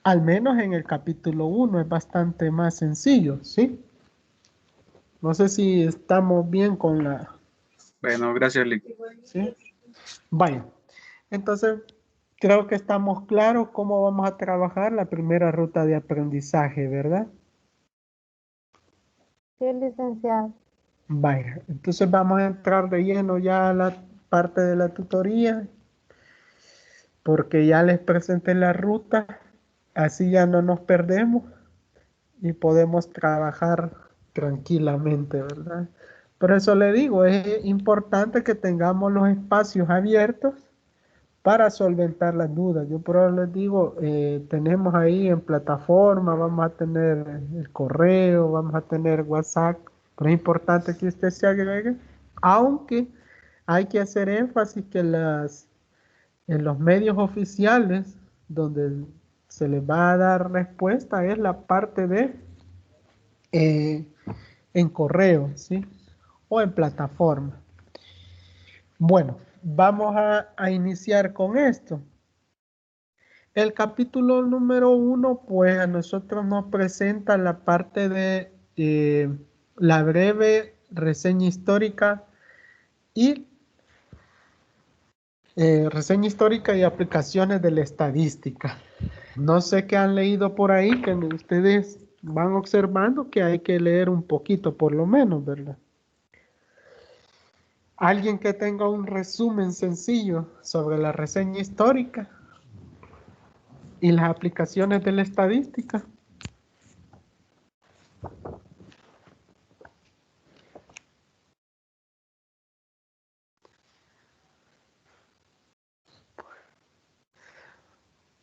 Al menos en el capítulo 1 es bastante más sencillo, ¿sí? No sé si estamos bien con la... Bueno, gracias, Lick. ¿Sí? Vaya, entonces creo que estamos claros cómo vamos a trabajar la primera ruta de aprendizaje, ¿verdad? Sí, licenciado. Vaya, entonces vamos a entrar de lleno ya a la parte de la tutoría, porque ya les presenté la ruta, así ya no nos perdemos y podemos trabajar tranquilamente, ¿verdad? Por eso le digo, es importante que tengamos los espacios abiertos para solventar las dudas. Yo por ahora les digo, tenemos ahí en plataforma, vamos a tener el correo, vamos a tener WhatsApp, pero es importante que usted se agregue, aunque hay que hacer énfasis que en los medios oficiales donde se les va a dar respuesta es la parte de en correo, ¿sí? O en plataforma. Bueno, vamos a iniciar con esto. El capítulo número 1, pues a nosotros nos presenta la parte de la breve reseña histórica y aplicaciones de la estadística. No sé qué han leído por ahí, que ustedes van observando que hay que leer un poquito por lo menos, ¿verdad? Alguien que tenga un resumen sencillo sobre la reseña histórica y las aplicaciones de la estadística.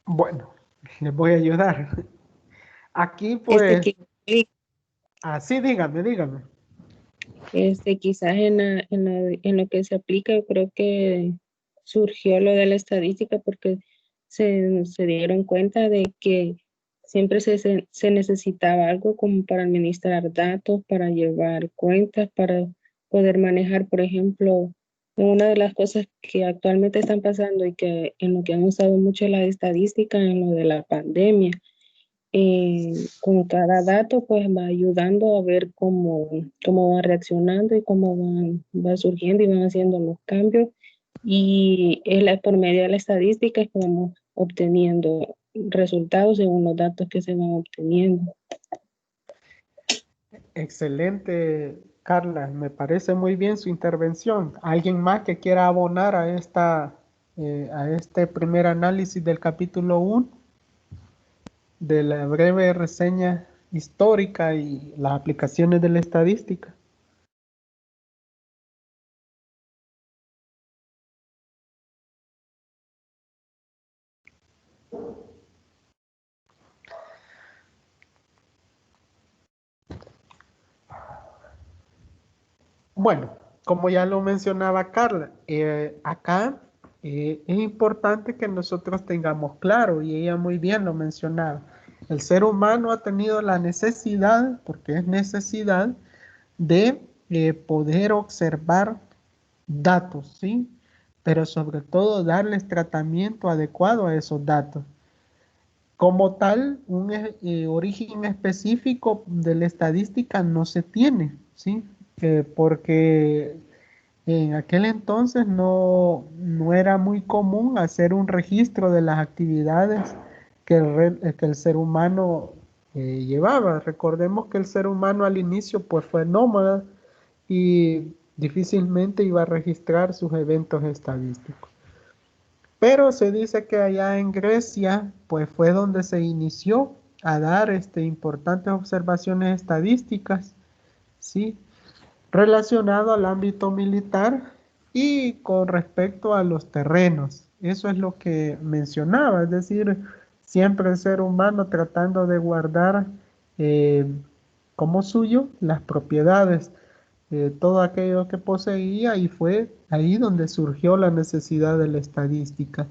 Bueno, les voy a ayudar. Aquí pues, así dígame. Quizás en lo que se aplica, yo creo que surgió lo de la estadística porque se dieron cuenta de que siempre se necesitaba algo como para administrar datos, para llevar cuentas, para poder manejar, por ejemplo, una de las cosas que actualmente están pasando y que en lo que han usado mucho la estadística en lo de la pandemia. Con cada dato pues va ayudando a ver cómo va reaccionando y va surgiendo y van haciendo los cambios, y por medio de la estadística es que vamos obteniendo resultados según los datos que se van obteniendo. Excelente, Carla. Me parece muy bien su intervención. ¿Alguien más que quiera abonar a este primer análisis del capítulo 1 de la breve reseña histórica y las aplicaciones de la estadística? Bueno, como ya lo mencionaba Carla, acá es importante que nosotros tengamos claro, y ella muy bien lo mencionaba, el ser humano ha tenido la necesidad, porque es necesidad, de poder observar datos, ¿sí? Pero sobre todo darles tratamiento adecuado a esos datos. Como tal, un origen específico de la estadística no se tiene, ¿sí? Porque en aquel entonces no era muy común hacer un registro de las actividades que el ser humano llevaba. Recordemos que el ser humano al inicio pues fue nómada y difícilmente iba a registrar sus eventos estadísticos. Pero se dice que allá en Grecia, pues fue donde se inició a dar importantes observaciones estadísticas, ¿sí? Relacionado al ámbito militar y con respecto a los terrenos. Eso es lo que mencionaba, es decir, siempre el ser humano tratando de guardar eh, como suyo las propiedades, todo aquello que poseía, y fue ahí donde surgió la necesidad de la estadística.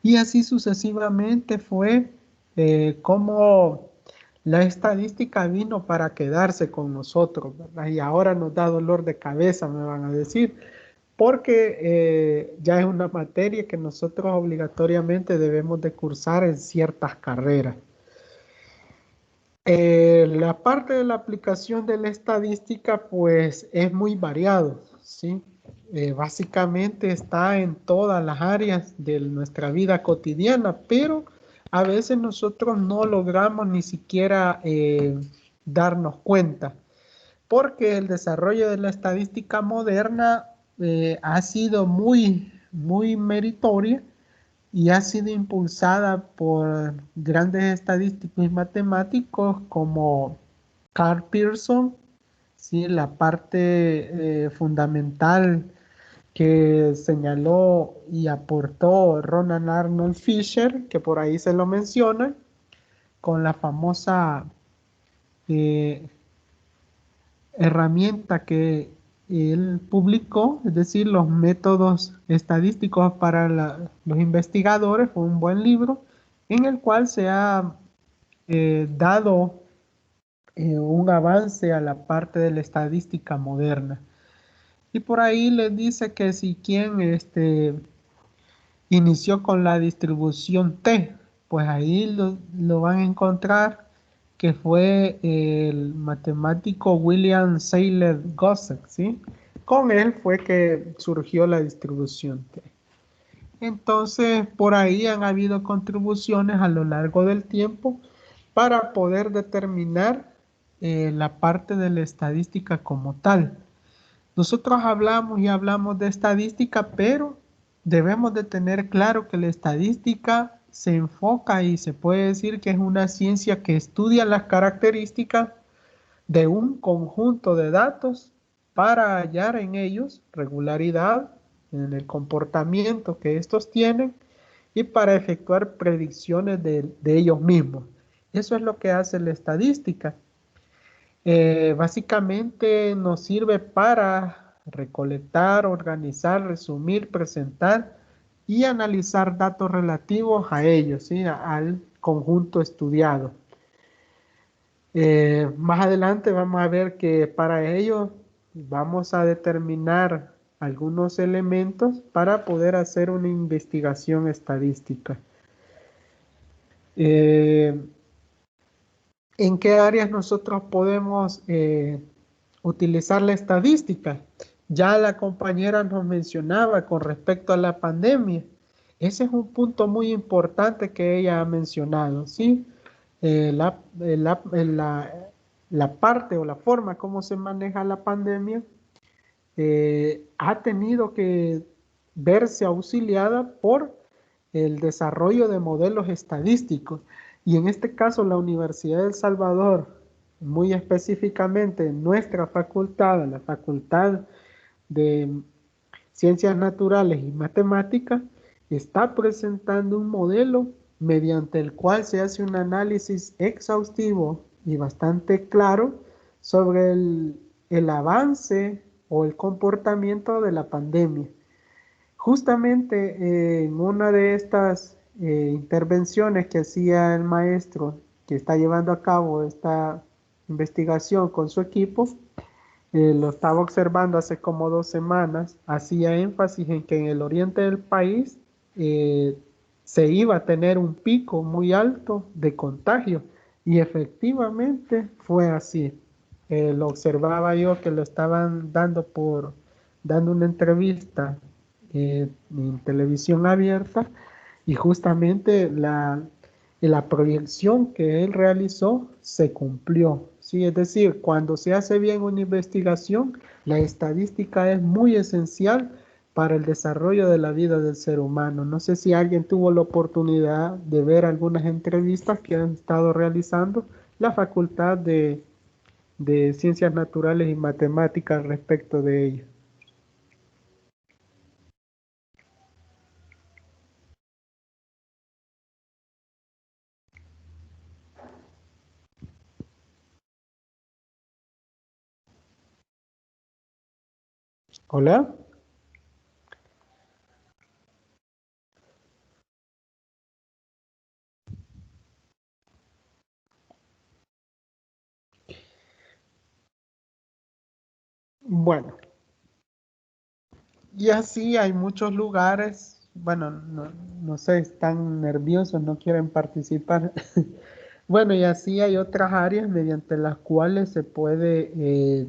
Y así sucesivamente fue como la estadística vino para quedarse con nosotros, ¿verdad? Y ahora nos da dolor de cabeza, me van a decir, porque ya es una materia que nosotros obligatoriamente debemos de cursar en ciertas carreras. La parte de la aplicación de la estadística pues es muy variado, ¿sí? Básicamente está en todas las áreas de nuestra vida cotidiana, pero a veces nosotros no logramos ni siquiera darnos cuenta, porque el desarrollo de la estadística moderna ha sido muy meritoria y ha sido impulsada por grandes estadísticos y matemáticos como Carl Pearson, ¿sí? La parte fundamental que señaló y aportó Ronald Arnold Fisher, que por ahí se lo menciona, con la famosa eh, herramienta que él publicó, es decir, los métodos estadísticos para los investigadores. Fue un buen libro en el cual se ha dado un avance a la parte de la estadística moderna. Y por ahí les dice que si quien inició con la distribución T, pues ahí lo van a encontrar, que fue el matemático William Seyler Gossett, ¿sí? Con él fue que surgió la distribución T. Entonces, por ahí han habido contribuciones a lo largo del tiempo para poder determinar la parte de la estadística como tal. Nosotros hablamos y hablamos de estadística, pero debemos de tener claro que la estadística se enfoca y se puede decir que es una ciencia que estudia las características de un conjunto de datos para hallar en ellos regularidad en el comportamiento que estos tienen y para efectuar predicciones de ellos mismos. Eso es lo que hace la estadística. Básicamente nos sirve para recolectar, organizar, resumir, presentar y analizar datos relativos a ellos, ¿sí? Al conjunto estudiado. Más adelante vamos a ver que para ello vamos a determinar algunos elementos para poder hacer una investigación estadística. ¿En qué áreas nosotros podemos utilizar la estadística? Ya la compañera nos mencionaba con respecto a la pandemia. Ese es un punto muy importante que ella ha mencionado, ¿sí? La la parte o la forma como se maneja la pandemia ha tenido que verse auxiliada por el desarrollo de modelos estadísticos. Y en este caso la Universidad de El Salvador, muy específicamente nuestra facultad, la Facultad de Ciencias Naturales y Matemáticas, está presentando un modelo mediante el cual se hace un análisis exhaustivo y bastante claro sobre el avance o el comportamiento de la pandemia. Justamente en una de estas intervenciones que hacía el maestro que está llevando a cabo esta investigación con su equipo, lo estaba observando hace como 2 semanas, hacía énfasis en que en el oriente del país se iba a tener un pico muy alto de contagio y efectivamente fue así. Lo observaba yo que lo estaban dando una entrevista en televisión abierta y justamente la proyección que él realizó se cumplió. Sí, es decir, cuando se hace bien una investigación, la estadística es muy esencial para el desarrollo de la vida del ser humano. No sé si alguien tuvo la oportunidad de ver algunas entrevistas que han estado realizando la Facultad de Ciencias Naturales y Matemáticas respecto de ello. Hola. Bueno, y así hay muchos lugares, bueno, no sé, están nerviosos, no quieren participar. Bueno, y así hay otras áreas mediante las cuales se puede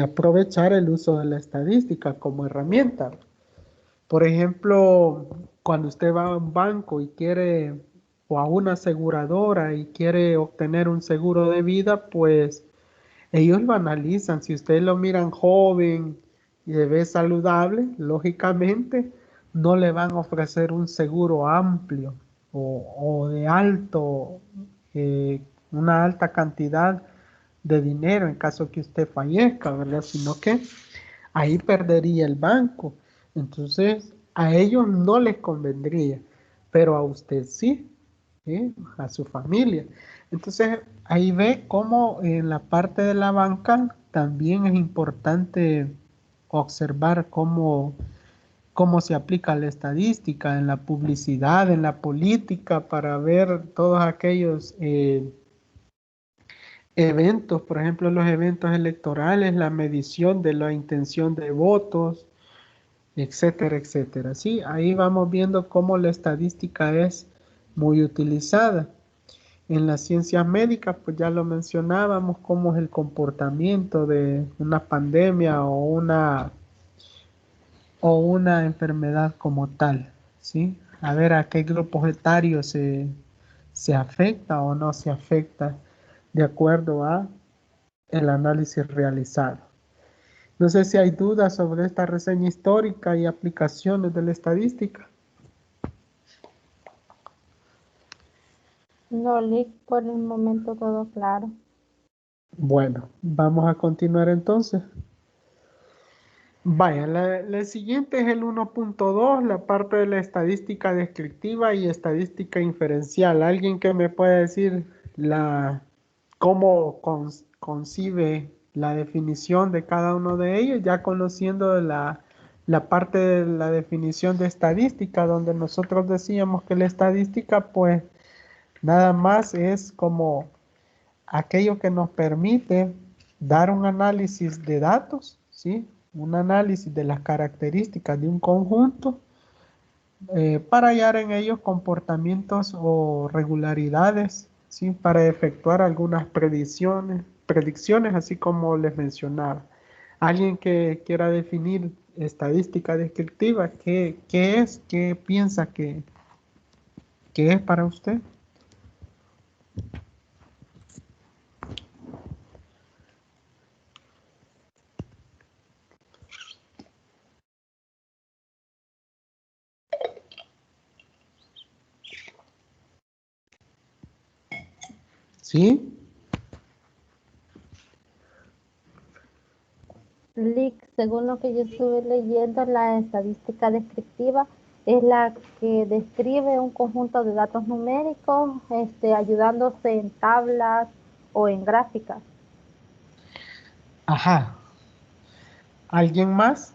aprovechar el uso de la estadística como herramienta. Por ejemplo, cuando usted va a un banco y quiere, o a una aseguradora y quiere obtener un seguro de vida, pues ellos lo analizan. Si ustedes lo miran joven y se ve saludable, lógicamente no le van a ofrecer un seguro amplio o de una alta cantidad de dinero en caso que usted fallezca, ¿verdad? Sino que ahí perdería el banco. Entonces, a ellos no les convendría, pero a usted sí, ¿sí? A su familia. Entonces, ahí ve cómo en la parte de la banca también es importante observar cómo se aplica la estadística en la publicidad, en la política, para ver todos aquellos eventos, por ejemplo, los eventos electorales, la medición de la intención de votos, etcétera, etcétera. Sí, ahí vamos viendo cómo la estadística es muy utilizada. En las ciencias médicas, pues ya lo mencionábamos, cómo es el comportamiento de una pandemia o una enfermedad como tal, ¿sí? A ver a qué grupos etarios se afecta o no se afecta de acuerdo a el análisis realizado. No sé si hay dudas sobre esta reseña histórica y aplicaciones de la estadística. No, Lick, por el momento todo claro. Bueno, vamos a continuar entonces. Vaya, la siguiente es el 1.2, la parte de la estadística descriptiva y estadística inferencial. ¿Alguien que me pueda decir cómo concibe la definición de cada uno de ellos, ya conociendo la parte de la definición de estadística, donde nosotros decíamos que la estadística, pues, nada más es como aquello que nos permite dar un análisis de datos, ¿sí? Un análisis de las características de un conjunto para hallar en ellos comportamientos o regularidades, ¿sí? Para efectuar algunas predicciones, así como les mencionaba. Alguien que quiera definir estadística descriptiva, ¿qué es? ¿Qué piensa que es para usted? ¿Sí? Lick, según lo que yo estuve leyendo, la estadística descriptiva es la que describe un conjunto de datos numéricos, ayudándose en tablas o en gráficas. Ajá. ¿Alguien más?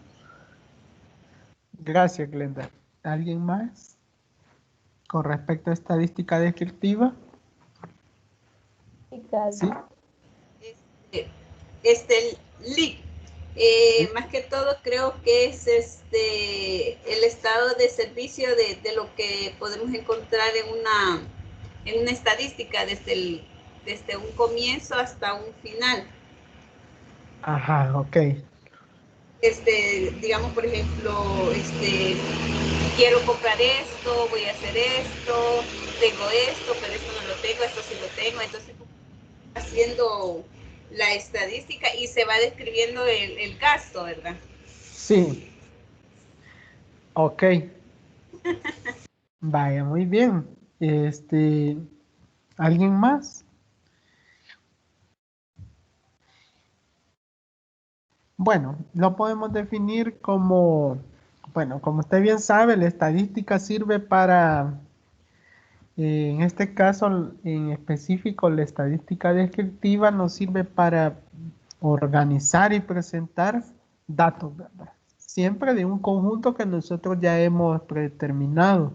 Gracias, Glenda. ¿Alguien más? Con respecto a estadística descriptiva. Sí. LIC. Más que todo creo que es el estado de servicio de lo que podemos encontrar en una estadística desde un comienzo hasta un final. Ajá, ok. Digamos, por ejemplo, quiero comprar esto, voy a hacer esto, tengo esto, pero esto no lo tengo, esto sí lo tengo. Entonces, haciendo la estadística y se va describiendo el gasto, ¿verdad? Sí. Ok. Vaya, muy bien. ¿Alguien más? Bueno, lo podemos definir como, bueno, como usted bien sabe, la estadística sirve para, en este caso en específico, la estadística descriptiva nos sirve para organizar y presentar datos, ¿verdad? Siempre de un conjunto que nosotros ya hemos predeterminado.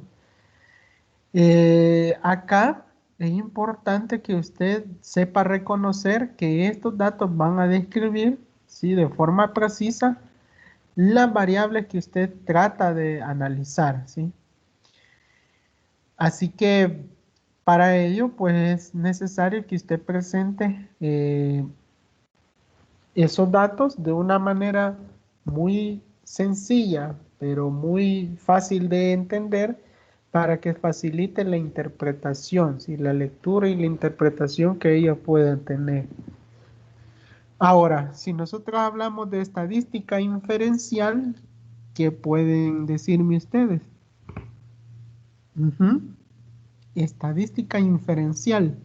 Acá es importante que usted sepa reconocer que estos datos van a describir, ¿sí? De forma precisa las variables que usted trata de analizar, ¿sí? Así que para ello, pues es necesario que usted presente esos datos de una manera muy sencilla, pero muy fácil de entender para que facilite la interpretación, ¿sí? La lectura y la interpretación que ellos puedan tener. Ahora, si nosotros hablamos de estadística inferencial, ¿qué pueden decirme ustedes? Ujú. Estadística inferencial.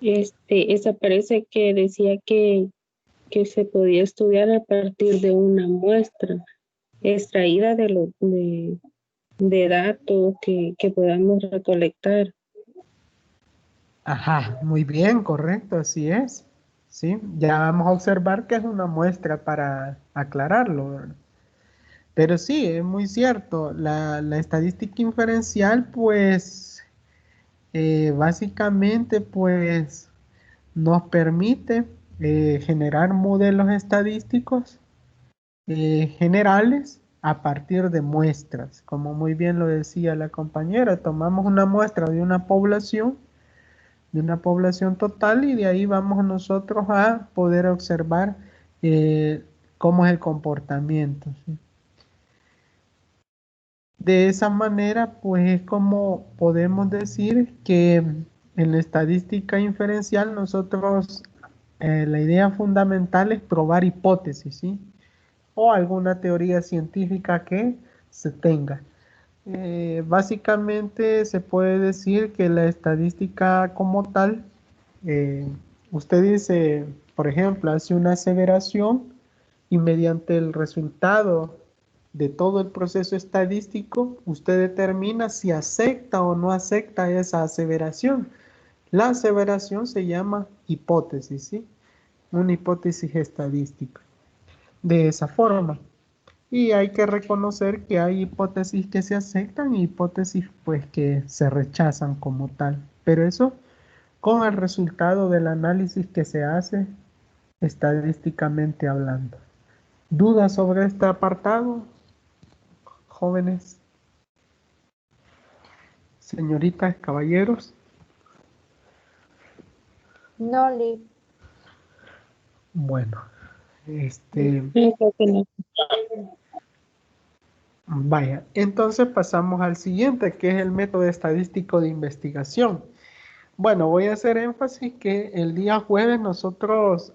Esa parece que decía que se podía estudiar a partir de una muestra extraída de datos que podamos recolectar. Ajá, muy bien, correcto, así es. Sí, ya vamos a observar que es una muestra para aclararlo, ¿verdad? Pero sí, es muy cierto. La estadística inferencial, pues, básicamente, pues, nos permite generar modelos estadísticos generales a partir de muestras. Como muy bien lo decía la compañera, tomamos una muestra de una población total y de ahí vamos nosotros a poder observar cómo es el comportamiento, ¿sí? De esa manera, pues es como podemos decir que en la estadística inferencial nosotros, la idea fundamental es probar hipótesis, ¿sí? O alguna teoría científica que se tenga. Básicamente se puede decir que la estadística como tal, eh, usted dice, por ejemplo, hace una aseveración y mediante el resultado de todo el proceso estadístico, usted determina si acepta o no acepta esa aseveración. La aseveración se llama hipótesis, ¿sí? Una hipótesis estadística. De esa forma. Y hay que reconocer que hay hipótesis que se aceptan y hipótesis pues que se rechazan como tal. Pero eso con el resultado del análisis que se hace estadísticamente hablando. ¿Dudas sobre este apartado, jóvenes, señoritas, caballeros? No, Lick. Bueno, Creo que no. vaya, entonces pasamos al siguiente, que es el método estadístico de investigación. Bueno, voy a hacer énfasis que el día jueves nosotros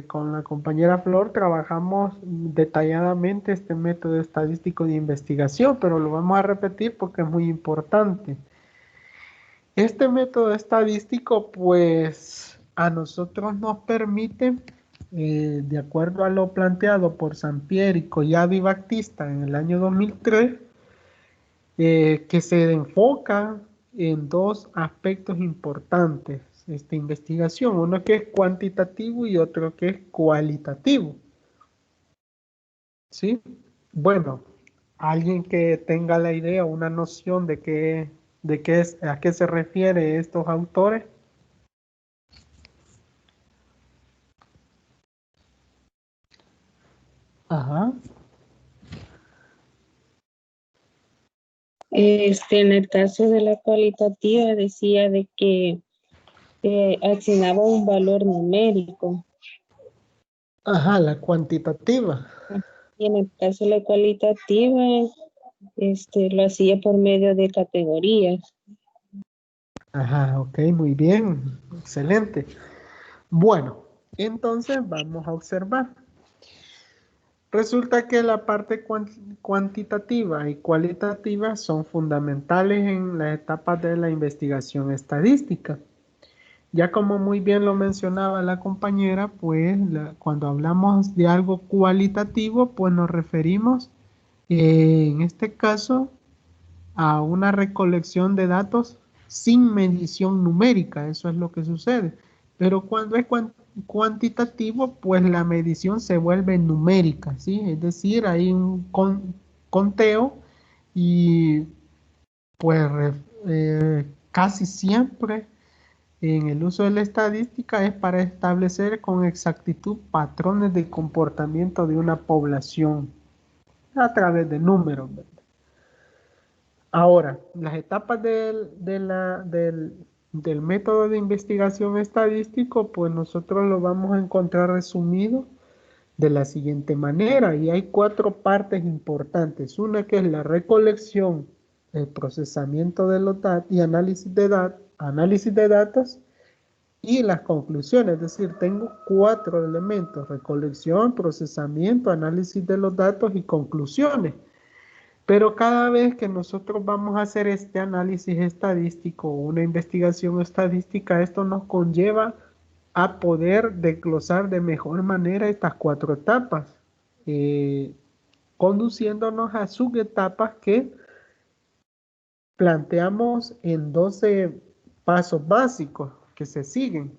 con la compañera Flor trabajamos detalladamente este método estadístico de investigación, pero lo vamos a repetir porque es muy importante. Este método estadístico, pues, a nosotros nos permite, de acuerdo a lo planteado por Sampieri y Collado y Baptista en el año 2003, que se enfoca en dos aspectos importantes esta investigación, uno que es cuantitativo y otro que es cualitativo. ¿Sí? Bueno, alguien que tenga la idea, una noción de qué es, a qué se refiere estos autores. Ajá. En el caso de la cualitativa decía de que asignaba un valor numérico. Ajá, la cuantitativa. Y en el caso de la cualitativa, lo hacía por medio de categorías. Ajá, ok, muy bien, excelente. Bueno, entonces vamos a observar. Resulta que la parte cuantitativa y cualitativa son fundamentales en las etapas de la investigación estadística. Ya como muy bien lo mencionaba la compañera, pues cuando hablamos de algo cualitativo, pues nos referimos en este caso a una recolección de datos sin medición numérica, eso es lo que sucede. Pero cuando es cuantitativo, pues la medición se vuelve numérica, ¿sí? Es decir, hay un conteo y pues casi siempre en el uso de la estadística es para establecer con exactitud patrones de comportamiento de una población a través de números, ¿verdad? Ahora, las etapas del método de investigación estadístico, pues nosotros lo vamos a encontrar resumido de la siguiente manera, y hay 4 partes importantes. Una que es la recolección, el procesamiento de los datos y análisis de datos y las conclusiones. Es decir, tengo 4 elementos: recolección, procesamiento, análisis de los datos y conclusiones. Pero cada vez que nosotros vamos a hacer este análisis estadístico o una investigación estadística, esto nos conlleva a poder desglosar de mejor manera estas 4 etapas, conduciéndonos a subetapas que planteamos en 12 pasos básicos que se siguen.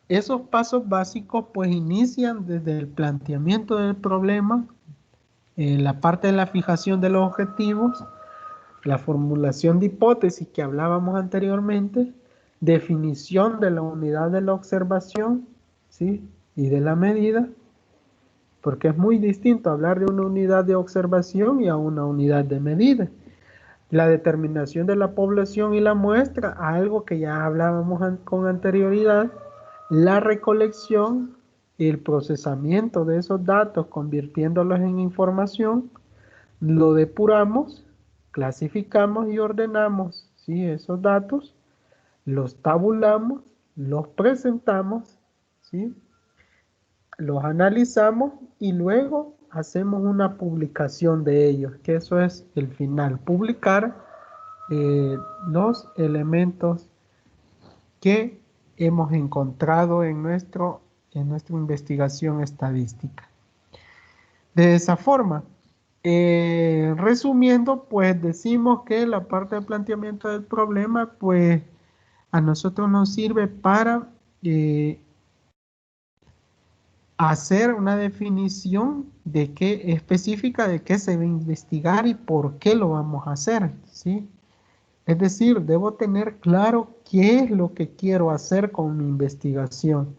Esos pasos básicos pues inician desde el planteamiento del problema, la parte de la fijación de los objetivos, la formulación de hipótesis que hablábamos anteriormente, definición de la unidad de la observación, ¿sí? Y de la medida, porque es muy distinto hablar de una unidad de observación y a una unidad de medida. La determinación de la población y la muestra, algo que ya hablábamos con anterioridad, la recolección y el procesamiento de esos datos, convirtiéndolos en información, lo depuramos, clasificamos y ordenamos, ¿sí? Esos datos, los tabulamos, los presentamos, ¿sí? Los analizamos y luego hacemos una publicación de ellos, que eso es el final, publicar los elementos que hemos encontrado en nuestra investigación estadística. De esa forma, resumiendo, pues decimos que la parte de planteamiento del problema, pues a nosotros nos sirve para hacer una definición de qué específica de qué se va a investigar y por qué lo vamos a hacer, ¿sí? Es decir, debo tener claro qué es lo que quiero hacer con mi investigación.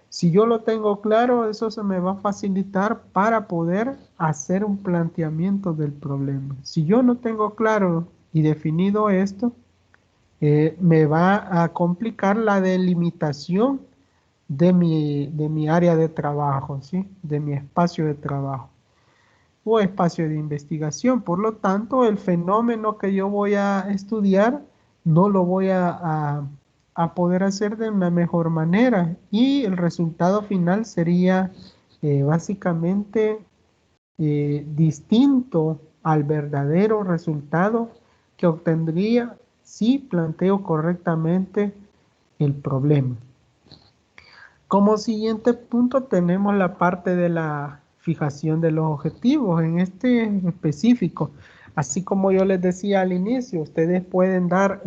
Si yo lo tengo claro, eso se me va a facilitar para poder hacer un planteamiento del problema. Si yo no tengo claro y definido esto, me va a complicar la delimitación de mi área de trabajo, ¿sí? De mi espacio de trabajo o espacio de investigación. Por lo tanto, el fenómeno que yo voy a estudiar no lo voy a poder hacer de una mejor manera y el resultado final sería básicamente distinto al verdadero resultado que obtendría si planteo correctamente el problema. Como siguiente punto tenemos la parte de la fijación de los objetivos, en este específico. Así como yo les decía al inicio, ustedes pueden dar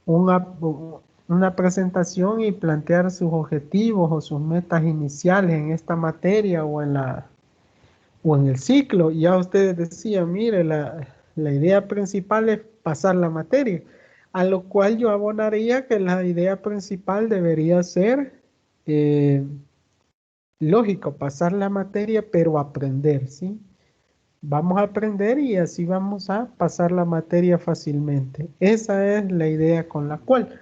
una presentación y plantear sus objetivos o sus metas iniciales en esta materia o en el ciclo. Ya ustedes decían, mire, la idea principal es pasar la materia, a lo cual yo abonaría que la idea principal debería ser, lógico, pasar la materia, pero aprender, ¿sí? Vamos a aprender y así vamos a pasar la materia fácilmente. Esa es la idea con la cual.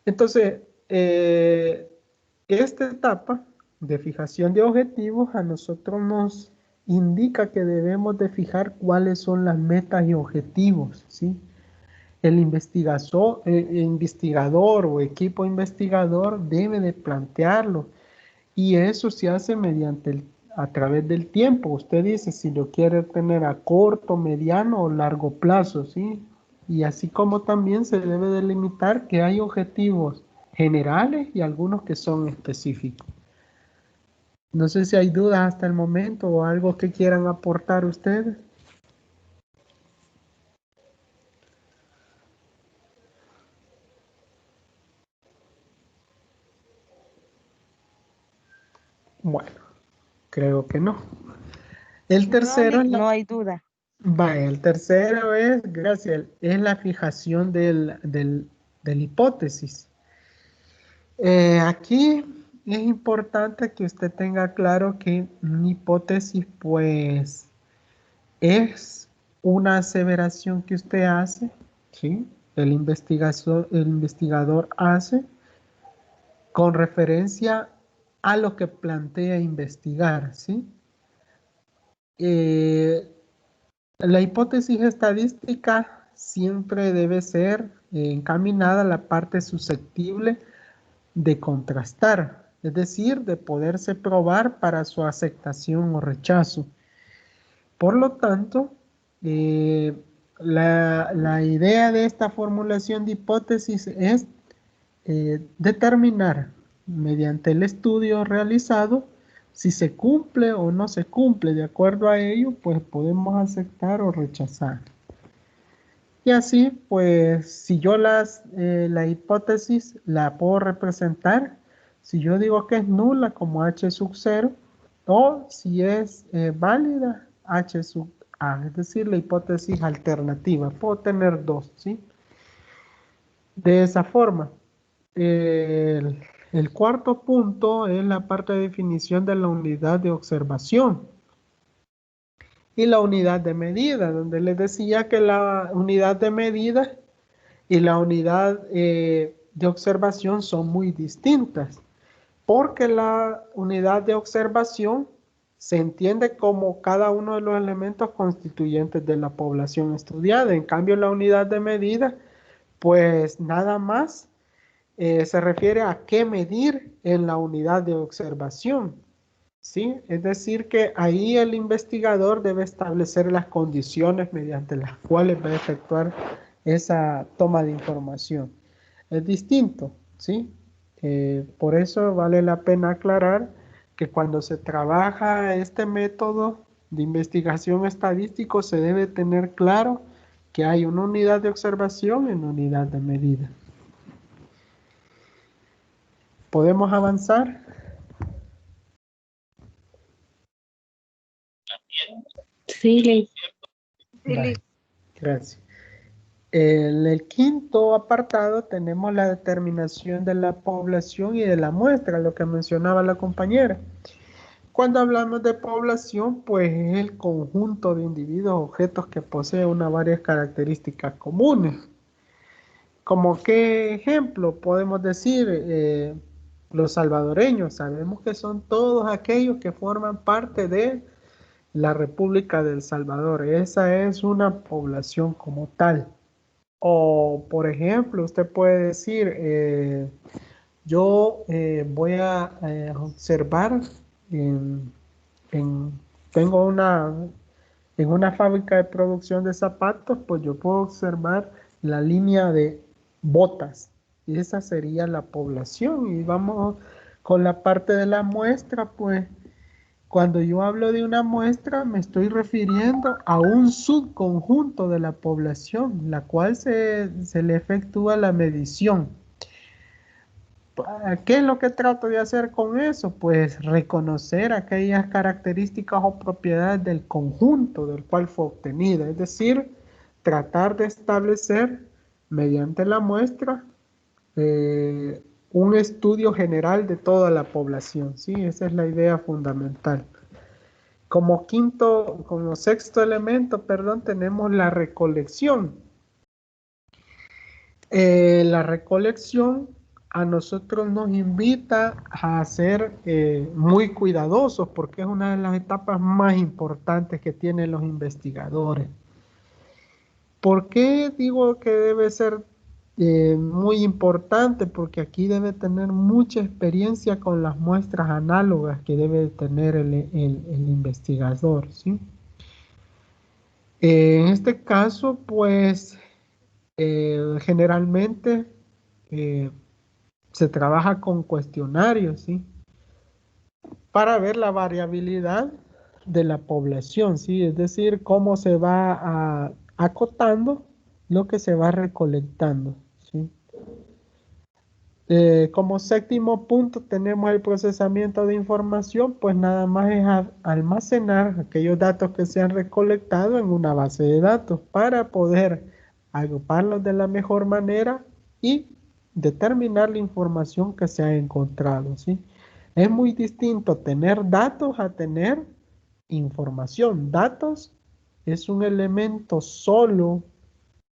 Entonces, esta etapa de fijación de objetivos a nosotros nos indica que debemos de fijar cuáles son las metas y objetivos, ¿sí? El investigador o equipo investigador debe de plantearlo y eso se hace a través del tiempo. Usted dice si lo quiere tener a corto, mediano o largo plazo, ¿sí? Y así como también se debe delimitar que hay objetivos generales y algunos que son específicos. No sé si hay dudas hasta el momento o algo que quieran aportar ustedes. Bueno, creo que no. El tercero No hay duda. Vaya, el tercero es, gracias, es la fijación de la hipótesis. Aquí es importante que usted tenga claro que una hipótesis, pues, es una aseveración que usted hace, ¿sí? El investigador hace con referencia a lo que plantea investigar, ¿sí? La hipótesis estadística siempre debe ser encaminada a la parte susceptible de contrastar, es decir, de poderse probar para su aceptación o rechazo. Por lo tanto, la idea de esta formulación de hipótesis es determinar mediante el estudio realizado si se cumple o no se cumple. De acuerdo a ello, pues podemos aceptar o rechazar. Y así, pues, si yo la hipótesis la puedo representar, si yo digo que es nula como H sub 0, o si es válida H sub A, es decir, la hipótesis alternativa. Puedo tener dos, ¿sí? De esa forma. El cuarto punto es la parte de definición de la unidad de observación y la unidad de medida, donde les decía que la unidad de medida y la unidad de observación son muy distintas, porque la unidad de observación se entiende como cada uno de los elementos constituyentes de la población estudiada. En cambio, la unidad de medida, pues nada más se refiere a qué medir en la unidad de observación, ¿sí? Es decir, que ahí el investigador debe establecer las condiciones mediante las cuales va a efectuar esa toma de información. Es distinto, ¿sí? Por eso vale la pena aclarar que cuando se trabaja este método de investigación estadístico se debe tener claro que hay una unidad de observación y una unidad de medida. ¿Podemos avanzar? Sí, Vale, gracias. En el quinto apartado tenemos la determinación de la población y de la muestra, lo que mencionaba la compañera. Cuando hablamos de población, pues es el conjunto de individuos o objetos que posee varias características comunes. ¿Como qué ejemplo podemos decir? Los salvadoreños, sabemos que son todos aquellos que forman parte de la República del Salvador. Esa es una población como tal. O, por ejemplo, usted puede decir, yo voy a observar, tengo En una fábrica de producción de zapatos, pues yo puedo observar la línea de botas. Y esa sería la población. Y vamos con la parte de la muestra, pues cuando yo hablo de una muestra me estoy refiriendo a un subconjunto de la población, la cual se le efectúa la medición. ¿Qué es lo que trato de hacer con eso? Pues reconocer aquellas características o propiedades del conjunto del cual fue obtenida, es decir, tratar de establecer mediante la muestra un estudio general de toda la población, ¿sí? Esa es la idea fundamental. Como sexto elemento, perdón, tenemos la recolección. La recolección a nosotros nos invita a ser muy cuidadosos porque es una de las etapas más importantes que tienen los investigadores. ¿Por qué digo que debe ser muy importante? Porque aquí debe tener mucha experiencia con las muestras análogas que debe tener el investigador, ¿sí? En este caso, pues, generalmente se trabaja con cuestionarios, ¿sí? Para ver la variabilidad de la población, ¿sí? Es decir, cómo se va acotando lo que se va recolectando, ¿sí? Como séptimo punto tenemos el procesamiento de información, pues nada más es almacenar aquellos datos que se han recolectado en una base de datos para poder agruparlos de la mejor manera y determinar la información que se ha encontrado, ¿sí? Es muy distinto tener datos a tener información. Datos es un elemento solo,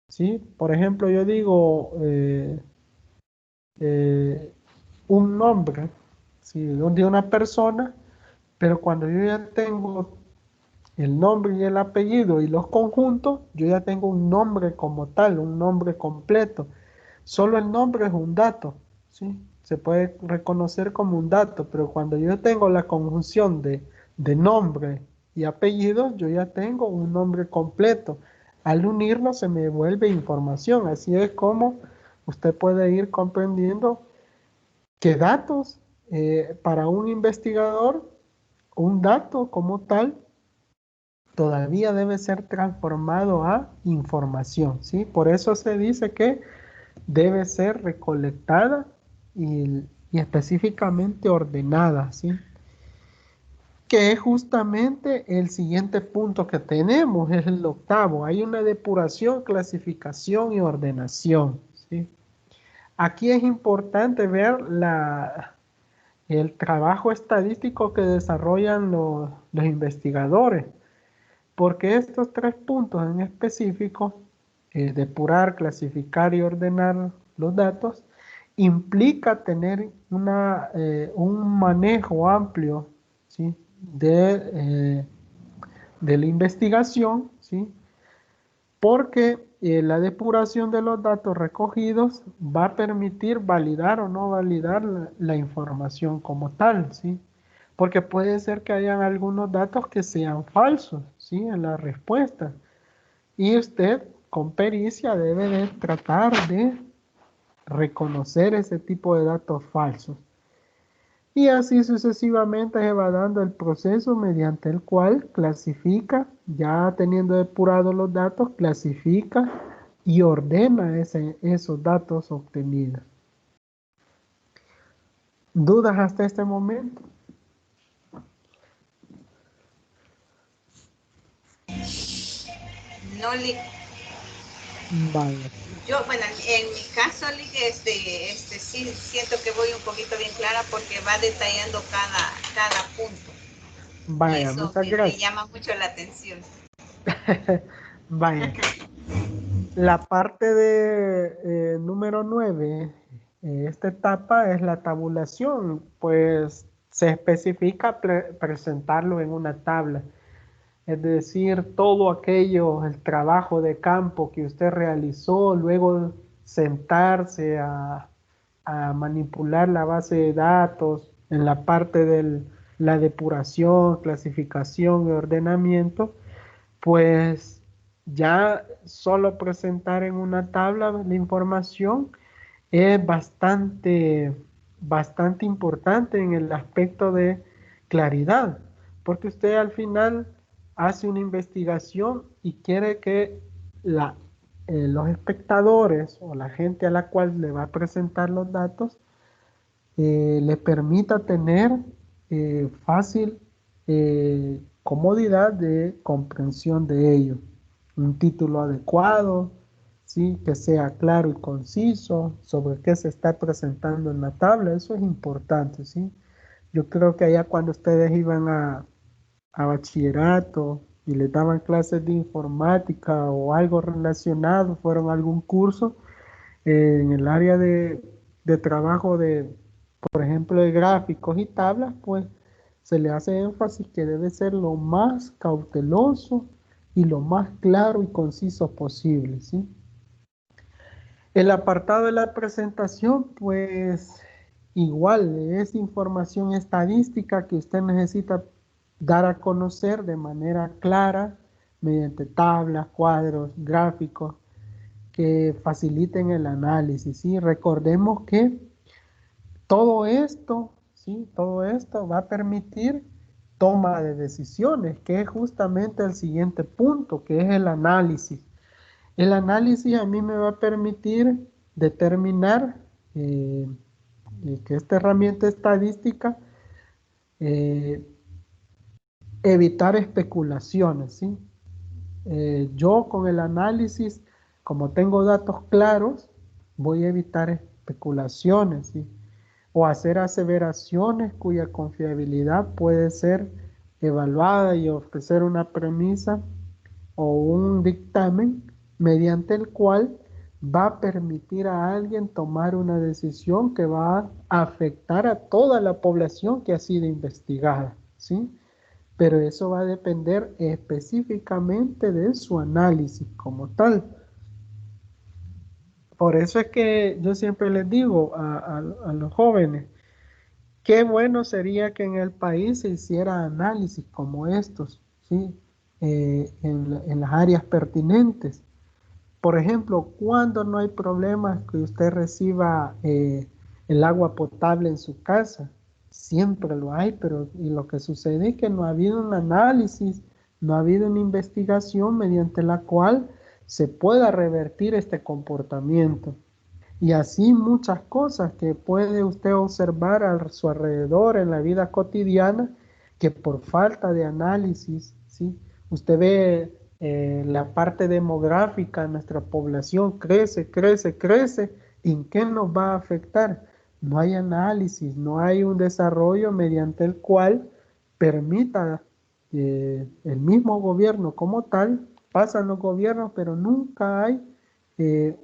¿sí? Por ejemplo, yo digo un nombre, ¿sí? De una persona, pero cuando yo ya tengo el nombre y el apellido y los conjuntos, yo ya tengo un nombre como tal, un nombre completo. Solo el nombre es un dato, ¿sí? Se puede reconocer como un dato, pero cuando yo tengo la conjunción de nombre y apellido, yo ya tengo un nombre completo. Al unirlos se me vuelve información, así es como usted puede ir comprendiendo que datos, para un investigador, un dato como tal, todavía debe ser transformado a información, ¿sí? Por eso se dice que debe ser recolectada y específicamente ordenada, ¿sí? Que es justamente el siguiente punto que tenemos, es el octavo. Hay una depuración, clasificación y ordenación, ¿sí? Aquí es importante ver el trabajo estadístico que desarrollan los investigadores, porque estos tres puntos en específico, depurar, clasificar y ordenar los datos, implica tener un manejo amplio, ¿sí? de la investigación, ¿sí? Porque la depuración de los datos recogidos va a permitir validar o no validar la información como tal, ¿sí? Porque puede ser que hayan algunos datos que sean falsos, ¿sí? En la respuesta. Y usted, con pericia, debe de tratar de reconocer ese tipo de datos falsos. Y así sucesivamente se va dando el proceso mediante el cual clasifica, ya teniendo depurados los datos, clasifica y ordena esos datos obtenidos. ¿Dudas hasta este momento? No, Lick. Vale. Yo, bueno, en mi caso, Lick, sí siento que voy un poquito bien clara porque va detallando cada punto. Vaya, y eso muchas me gracias. llama mucho la atención. Vaya. La parte de número 9, esta etapa es la tabulación, pues se especifica presentarlo en una tabla. Es decir, todo aquello, el trabajo de campo que usted realizó, luego sentarse a manipular la base de datos en la parte de la depuración, clasificación y ordenamiento, pues ya solo presentar en una tabla la información es bastante importante en el aspecto de claridad, porque usted al final hace una investigación y quiere que los espectadores o la gente a la cual le va a presentar los datos le permita tener fácil comodidad de comprensión de ello. Un título adecuado, ¿sí? Que sea claro y conciso sobre qué se está presentando en la tabla, eso es importante, ¿sí? Yo creo que allá cuando ustedes iban a bachillerato y les daban clases de informática o algo relacionado, fueron a algún curso en el área de trabajo de, por ejemplo, de gráficos y tablas, pues se le hace énfasis que debe ser lo más cauteloso y lo más claro y conciso posible, ¿sí? El apartado de la presentación, pues igual es información estadística que usted necesita dar a conocer de manera clara mediante tablas, cuadros, gráficos que faciliten el análisis, ¿sí? Recordemos que todo esto, ¿sí? Todo esto va a permitir toma de decisiones, que es justamente el siguiente punto, que es el análisis. El análisis a mí me va a permitir determinar que esta herramienta estadística evitar especulaciones, ¿sí? Yo con el análisis, como tengo datos claros, voy a evitar especulaciones, ¿sí? O hacer aseveraciones cuya confiabilidad puede ser evaluada y ofrecer una premisa o un dictamen mediante el cual va a permitir a alguien tomar una decisión que va a afectar a toda la población que ha sido investigada, ¿sí? Pero eso va a depender específicamente de su análisis como tal. Por eso es que yo siempre les digo a los jóvenes, qué bueno sería que en el país se hiciera análisis como estos, ¿sí? En las áreas pertinentes. Por ejemplo, cuando no hay problemas que usted reciba el agua potable en su casa, siempre lo hay, pero y lo que sucede es que no ha habido un análisis, no ha habido una investigación mediante la cual se pueda revertir este comportamiento. Y así muchas cosas que puede usted observar a su alrededor en la vida cotidiana, que por falta de análisis, ¿sí? Usted ve la parte demográfica, nuestra población crece, crece, crece. ¿En qué nos va a afectar? No hay análisis, no hay un desarrollo mediante el cual permita el mismo gobierno como tal, pasan los gobiernos, pero nunca hay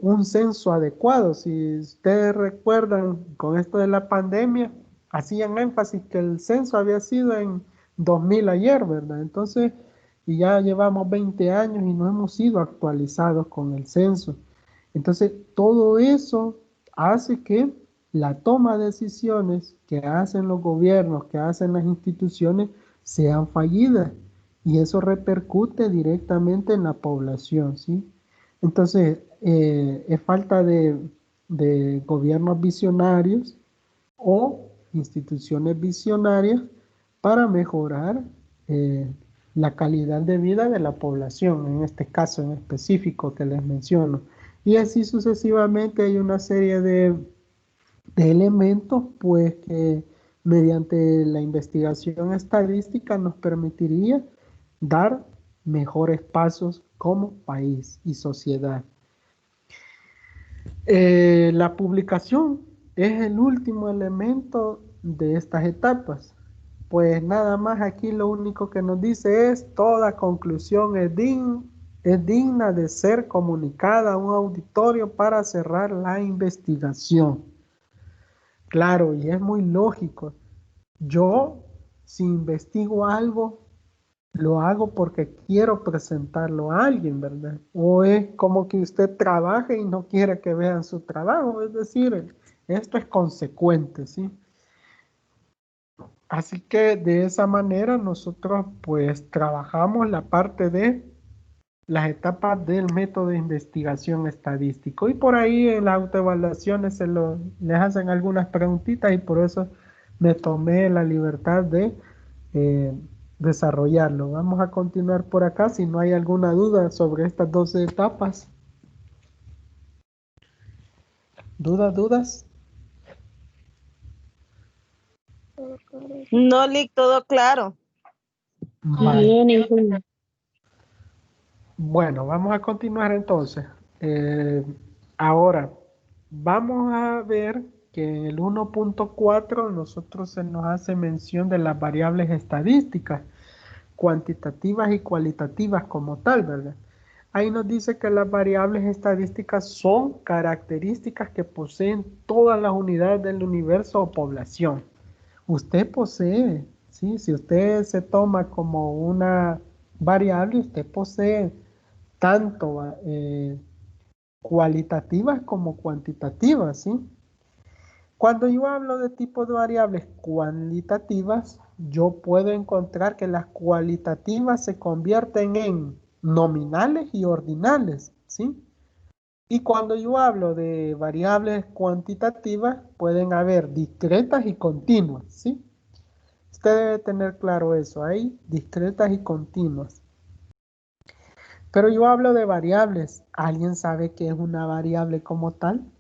un censo adecuado. Si ustedes recuerdan, con esto de la pandemia, hacían énfasis que el censo había sido en 2000 ayer, ¿verdad? Entonces, y ya llevamos 20 años y no hemos sido actualizados con el censo. Entonces, todo eso hace que la toma de decisiones que hacen los gobiernos, que hacen las instituciones, sean fallidas. Y eso repercute directamente en la población, ¿sí? Entonces, es falta de gobiernos visionarios o instituciones visionarias para mejorar la calidad de vida de la población, en este caso en específico que les menciono. Y así sucesivamente hay una serie de elementos, pues, que mediante la investigación estadística nos permitiría dar mejores pasos como país y sociedad. La publicación es el último elemento de estas etapas. Pues nada más aquí lo único que nos dice es: toda conclusión es digna de ser comunicada a un auditorio para cerrar la investigación. Claro, y es muy lógico. Yo, si investigo algo, lo hago porque quiero presentarlo a alguien, ¿verdad? O es como que usted trabaje y no quiere que vean su trabajo, es decir, esto es consecuente, ¿sí? Así que de esa manera nosotros pues trabajamos la parte de las etapas del método de investigación estadístico. Y por ahí en las autoevaluaciones les hacen algunas preguntitas y por eso me tomé la libertad de eh, desarrollarlo. Vamos a continuar por acá si no hay alguna duda sobre estas 12 etapas. ¿Dudas? No, Lick, todo claro. Vale. No, ninguna. Bueno, vamos a continuar entonces. Ahora, vamos a ver que en el 1.4 nosotros se nos hace mención de las variables estadísticas, cuantitativas y cualitativas como tal, ¿verdad? Ahí nos dice que las variables estadísticas son características que poseen todas las unidades del universo o población. Usted posee, ¿sí? Si usted se toma como una variable, usted posee tanto cualitativas como cuantitativas, ¿sí? Cuando yo hablo de tipos de variables cualitativas, yo puedo encontrar que las cualitativas se convierten en nominales y ordinales, ¿sí? Y cuando yo hablo de variables cuantitativas, pueden haber discretas y continuas, ¿sí? Usted debe tener claro eso, hay discretas y continuas. Pero yo hablo de variables. ¿Alguien sabe qué es una variable como tal?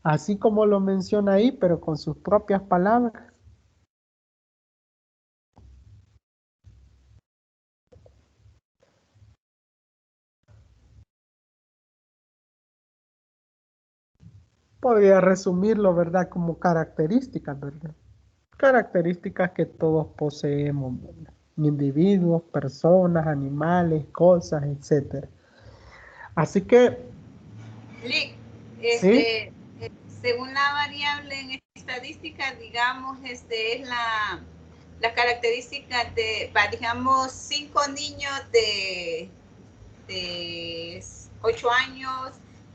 Así como lo menciona ahí, pero con sus propias palabras. Podría resumirlo, ¿verdad? Como características, ¿verdad? Características que todos poseemos, ¿verdad? Individuos, personas, animales, cosas, etc. Así que, Lick, ¿sí? según la variable en estadística, digamos, es la característica de, digamos, 5 niños de 8 años,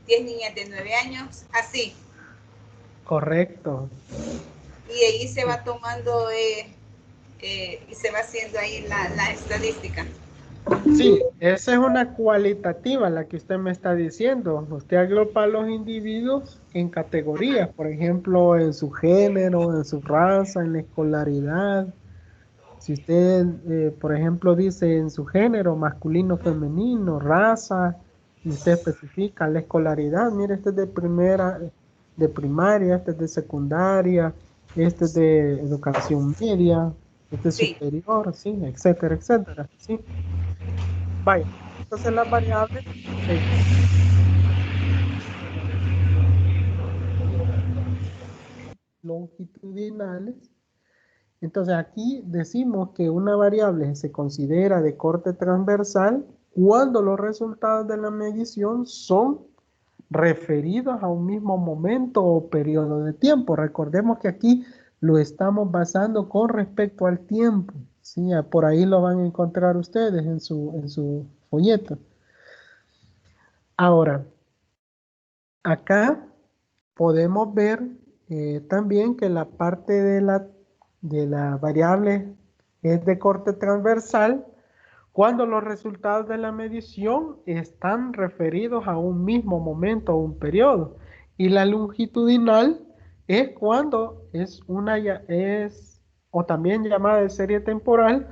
10 niñas de 9 años, así. Correcto. Y ahí se va tomando y se va haciendo ahí la estadística. Sí, esa es una cualitativa la que usted me está diciendo. Usted agrupa a los individuos en categorías, por ejemplo, en su género, en su raza, en la escolaridad. Si usted, por ejemplo, dice en su género, masculino, femenino, raza, y usted especifica la escolaridad, mire, este es de primera, de primaria, este es de secundaria, este es de educación media, este es Sí. superior, sí, etcétera, etcétera, sí. Vaya, entonces las variables longitudinales. Entonces aquí decimos que una variable se considera de corte transversal cuando los resultados de la medición son referidos a un mismo momento o periodo de tiempo. Recordemos que aquí lo estamos basando con respecto al tiempo. ¿Sí? Por ahí lo van a encontrar ustedes en su folleto. Ahora, acá podemos ver también que la parte de la variable es de corte transversal cuando los resultados de la medición están referidos a un mismo momento o un periodo. Y la longitudinal es cuando o también llamada de serie temporal,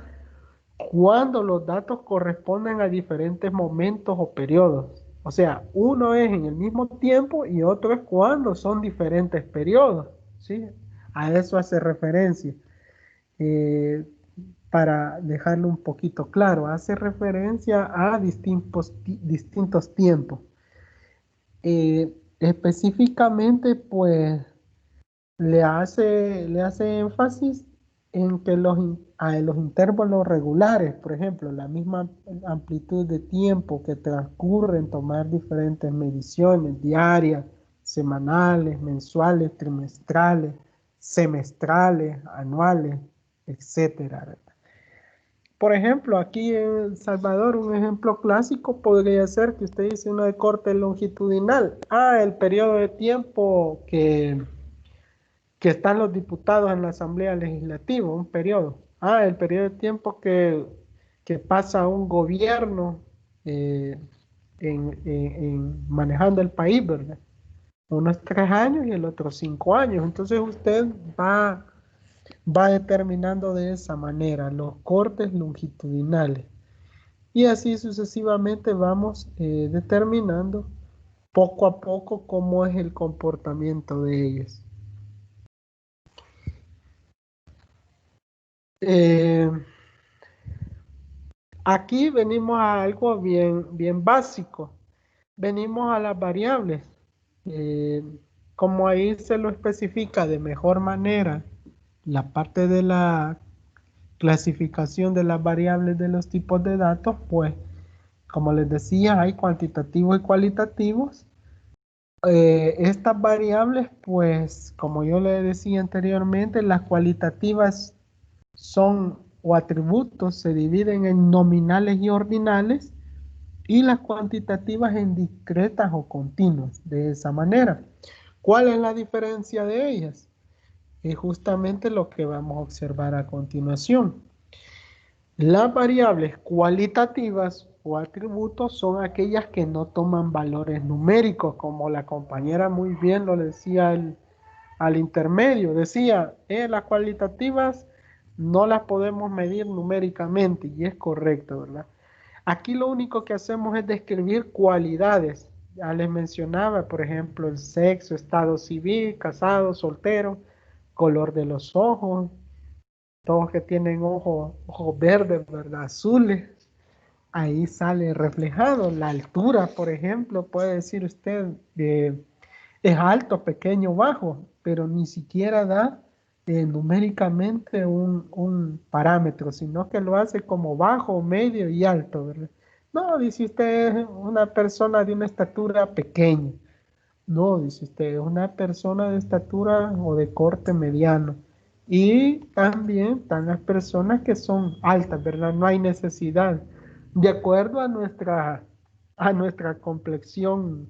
cuando los datos corresponden a diferentes momentos o periodos. O sea, uno es en el mismo tiempo y otro es cuando son diferentes periodos, ¿sí? A eso hace referencia. Eh, para dejarlo un poquito claro, hace referencia a distintos tiempos. Específicamente, pues, le hace énfasis en que a los intervalos regulares, por ejemplo, la misma amplitud de tiempo que transcurre en tomar diferentes mediciones diarias, semanales, mensuales, trimestrales, semestrales, anuales, etcétera. Por ejemplo, aquí en El Salvador, un ejemplo clásico podría ser que usted dice uno de corte longitudinal. El periodo de tiempo que están los diputados en la Asamblea Legislativa, un periodo. El periodo de tiempo que pasa un gobierno manejando el país, ¿verdad? Unos 3 años y el otro 5 años. Entonces usted va determinando de esa manera los cortes longitudinales. Y así sucesivamente vamos determinando poco a poco cómo es el comportamiento de ellas. Aquí venimos a algo bien básico. Venimos a las variables. Como ahí se lo especifica de mejor manera la parte de la clasificación de las variables de los tipos de datos, pues como les decía, hay cuantitativos y cualitativos. Estas variables, pues como yo le decía anteriormente, las cualitativas son o atributos se dividen en nominales y ordinales y las cuantitativas en discretas o continuas, de esa manera. ¿Cuál es la diferencia de ellas? Es justamente lo que vamos a observar a continuación. Las variables cualitativas o atributos son aquellas que no toman valores numéricos, como la compañera muy bien lo decía al intermedio. Decía, las cualitativas no las podemos medir numéricamente, y es correcto, ¿verdad? Aquí lo único que hacemos es describir cualidades. Ya les mencionaba, por ejemplo, el sexo, estado civil, casado, soltero, color de los ojos, todos que tienen ojos verdes, ¿verdad? Azules, ahí sale reflejado. La altura, por ejemplo, puede decir usted es alto, pequeño, bajo, pero ni siquiera da numéricamente un parámetro, sino que lo hace como bajo, medio y alto, ¿verdad? No, dice usted es una persona de una estatura pequeña. No, dice usted, es una persona de estatura o de corte mediano. Y también están las personas que son altas, ¿verdad? No hay necesidad. De acuerdo a nuestra complexión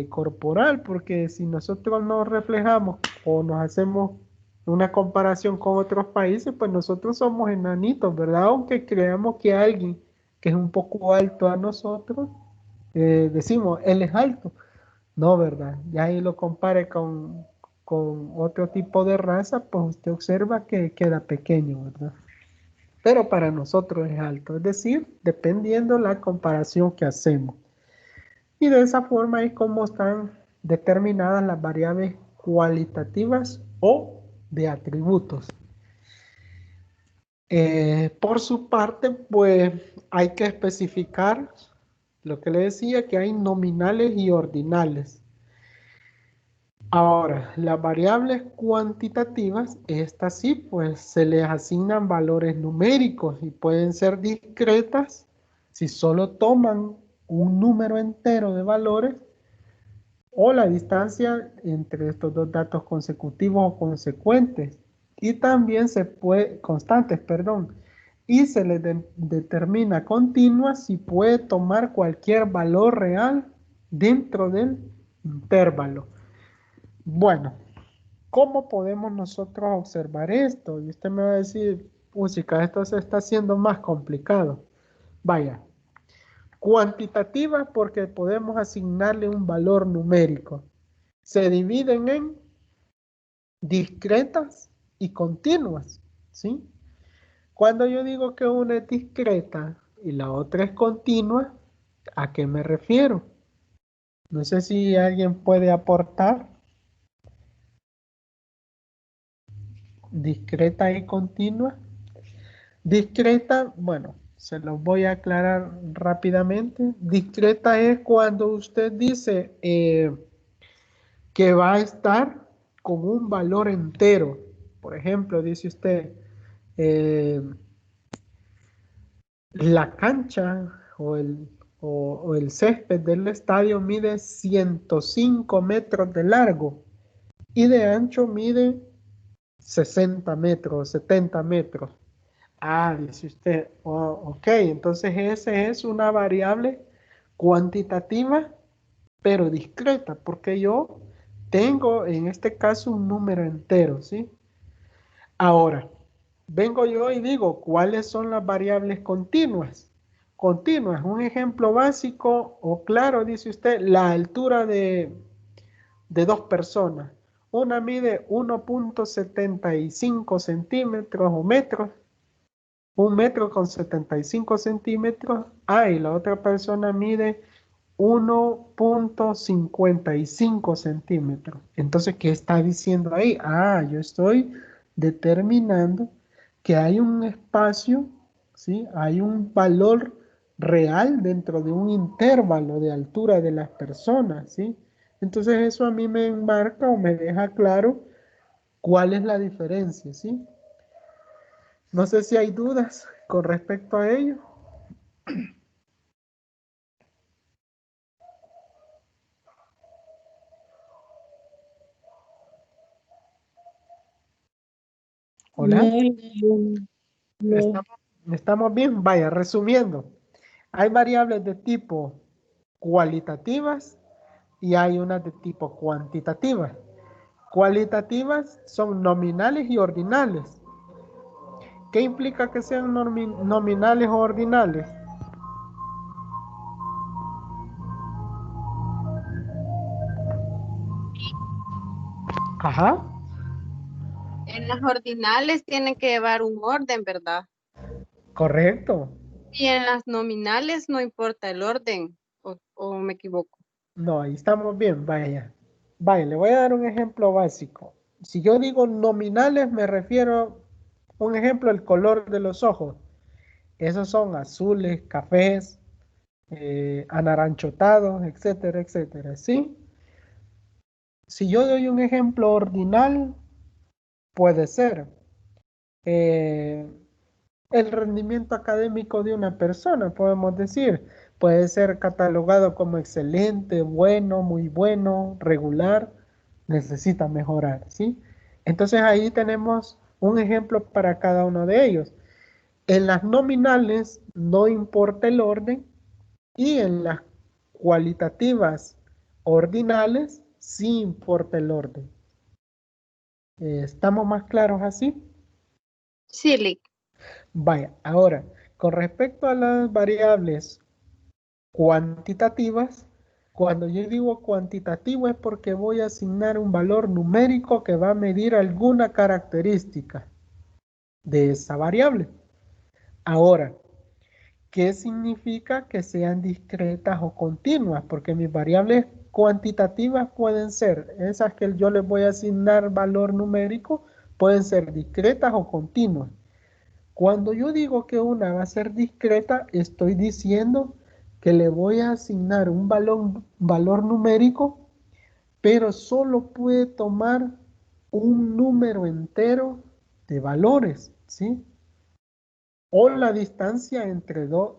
corporal, porque si nosotros nos reflejamos o nos hacemos una comparación con otros países, pues nosotros somos enanitos, ¿verdad? Aunque creamos que alguien que es un poco alto a nosotros, decimos, él es alto. No, ¿verdad? Ya ahí lo compare con otro tipo de raza, pues usted observa que queda pequeño, ¿verdad? Pero para nosotros es alto, es decir, dependiendo la comparación que hacemos. Y de esa forma es como están determinadas las variables cualitativas o de atributos. Por su parte, pues hay que especificar lo que le decía, que hay nominales y ordinales. Ahora, las variables cuantitativas, estas sí, pues se les asignan valores numéricos y pueden ser discretas si solo toman un número entero de valores o la distancia entre estos dos datos consecutivos o consecuentes. Y también se puede, constantes, perdón, y se les determina continua si puede tomar cualquier valor real dentro del intervalo. Bueno, ¿cómo podemos nosotros observar esto? Y usted me va a decir, chica, esto se está haciendo más complicado. Vaya, cuantitativa porque podemos asignarle un valor numérico. Se dividen en discretas y continuas, ¿sí? Cuando yo digo que una es discreta y la otra es continua, ¿a qué me refiero? No sé si alguien puede aportar. Discreta y continua. Discreta, bueno, se los voy a aclarar rápidamente. Discreta es cuando usted dice que va a estar con un valor entero. Por ejemplo, dice usted, la cancha o el césped del estadio mide 105 metros de largo y de ancho mide 60 metros, 70 metros. Ah, dice usted, ok, entonces esa es una variable cuantitativa, pero discreta, porque yo tengo en este caso un número entero, ¿sí? Ahora, vengo yo y digo, ¿cuáles son las variables continuas? continuas. Un ejemplo básico o claro, dice usted, la altura de dos personas. Una mide 1.75 centímetros o metros, 1 metro con 75 centímetros. Y la otra persona mide 1.55 centímetros. Entonces, ¿qué está diciendo ahí? Yo estoy determinando que hay un espacio, ¿sí? Hay un valor real dentro de un intervalo de altura de las personas, ¿sí? Entonces, eso a mí me enmarca o me deja claro cuál es la diferencia, ¿sí? No sé si hay dudas con respecto a ello. Hola. No. ¿Estamos bien? Vaya, resumiendo. Hay variables de tipo cualitativas y hay unas de tipo cuantitativas. Cualitativas son nominales y ordinales. ¿Qué implica que sean nominales o ordinales? Ajá, En las ordinales tienen que llevar un orden, ¿verdad? correcto. Y en las nominales no importa el orden, o me equivoco. No, ahí estamos bien, vaya. Vaya, le voy a dar un ejemplo básico. Si yo digo nominales, me refiero, un ejemplo, el color de los ojos. Esos son azules, cafés, anaranchotados, etcétera, etcétera, ¿sí? Si yo doy un ejemplo ordinal, puede ser el rendimiento académico de una persona, podemos decir. Puede ser catalogado como excelente, bueno, muy bueno, regular, necesita mejorar, ¿sí? Entonces ahí tenemos un ejemplo para cada uno de ellos. En las nominales no importa el orden y en las cualitativas ordinales sí importa el orden. ¿Estamos más claros así? Sí, Lick. Vaya, ahora, con respecto a las variables cuantitativas, cuando yo digo cuantitativo es porque voy a asignar un valor numérico que va a medir alguna característica de esa variable. Ahora, ¿qué significa que sean discretas o continuas? Porque mis variables cuantitativas pueden ser, esas que yo les voy a asignar valor numérico, pueden ser discretas o continuas. Cuando yo digo que una va a ser discreta, estoy diciendo que le voy a asignar un valor numérico, pero solo puede tomar un número entero de valores, ¿sí? O la distancia entre dos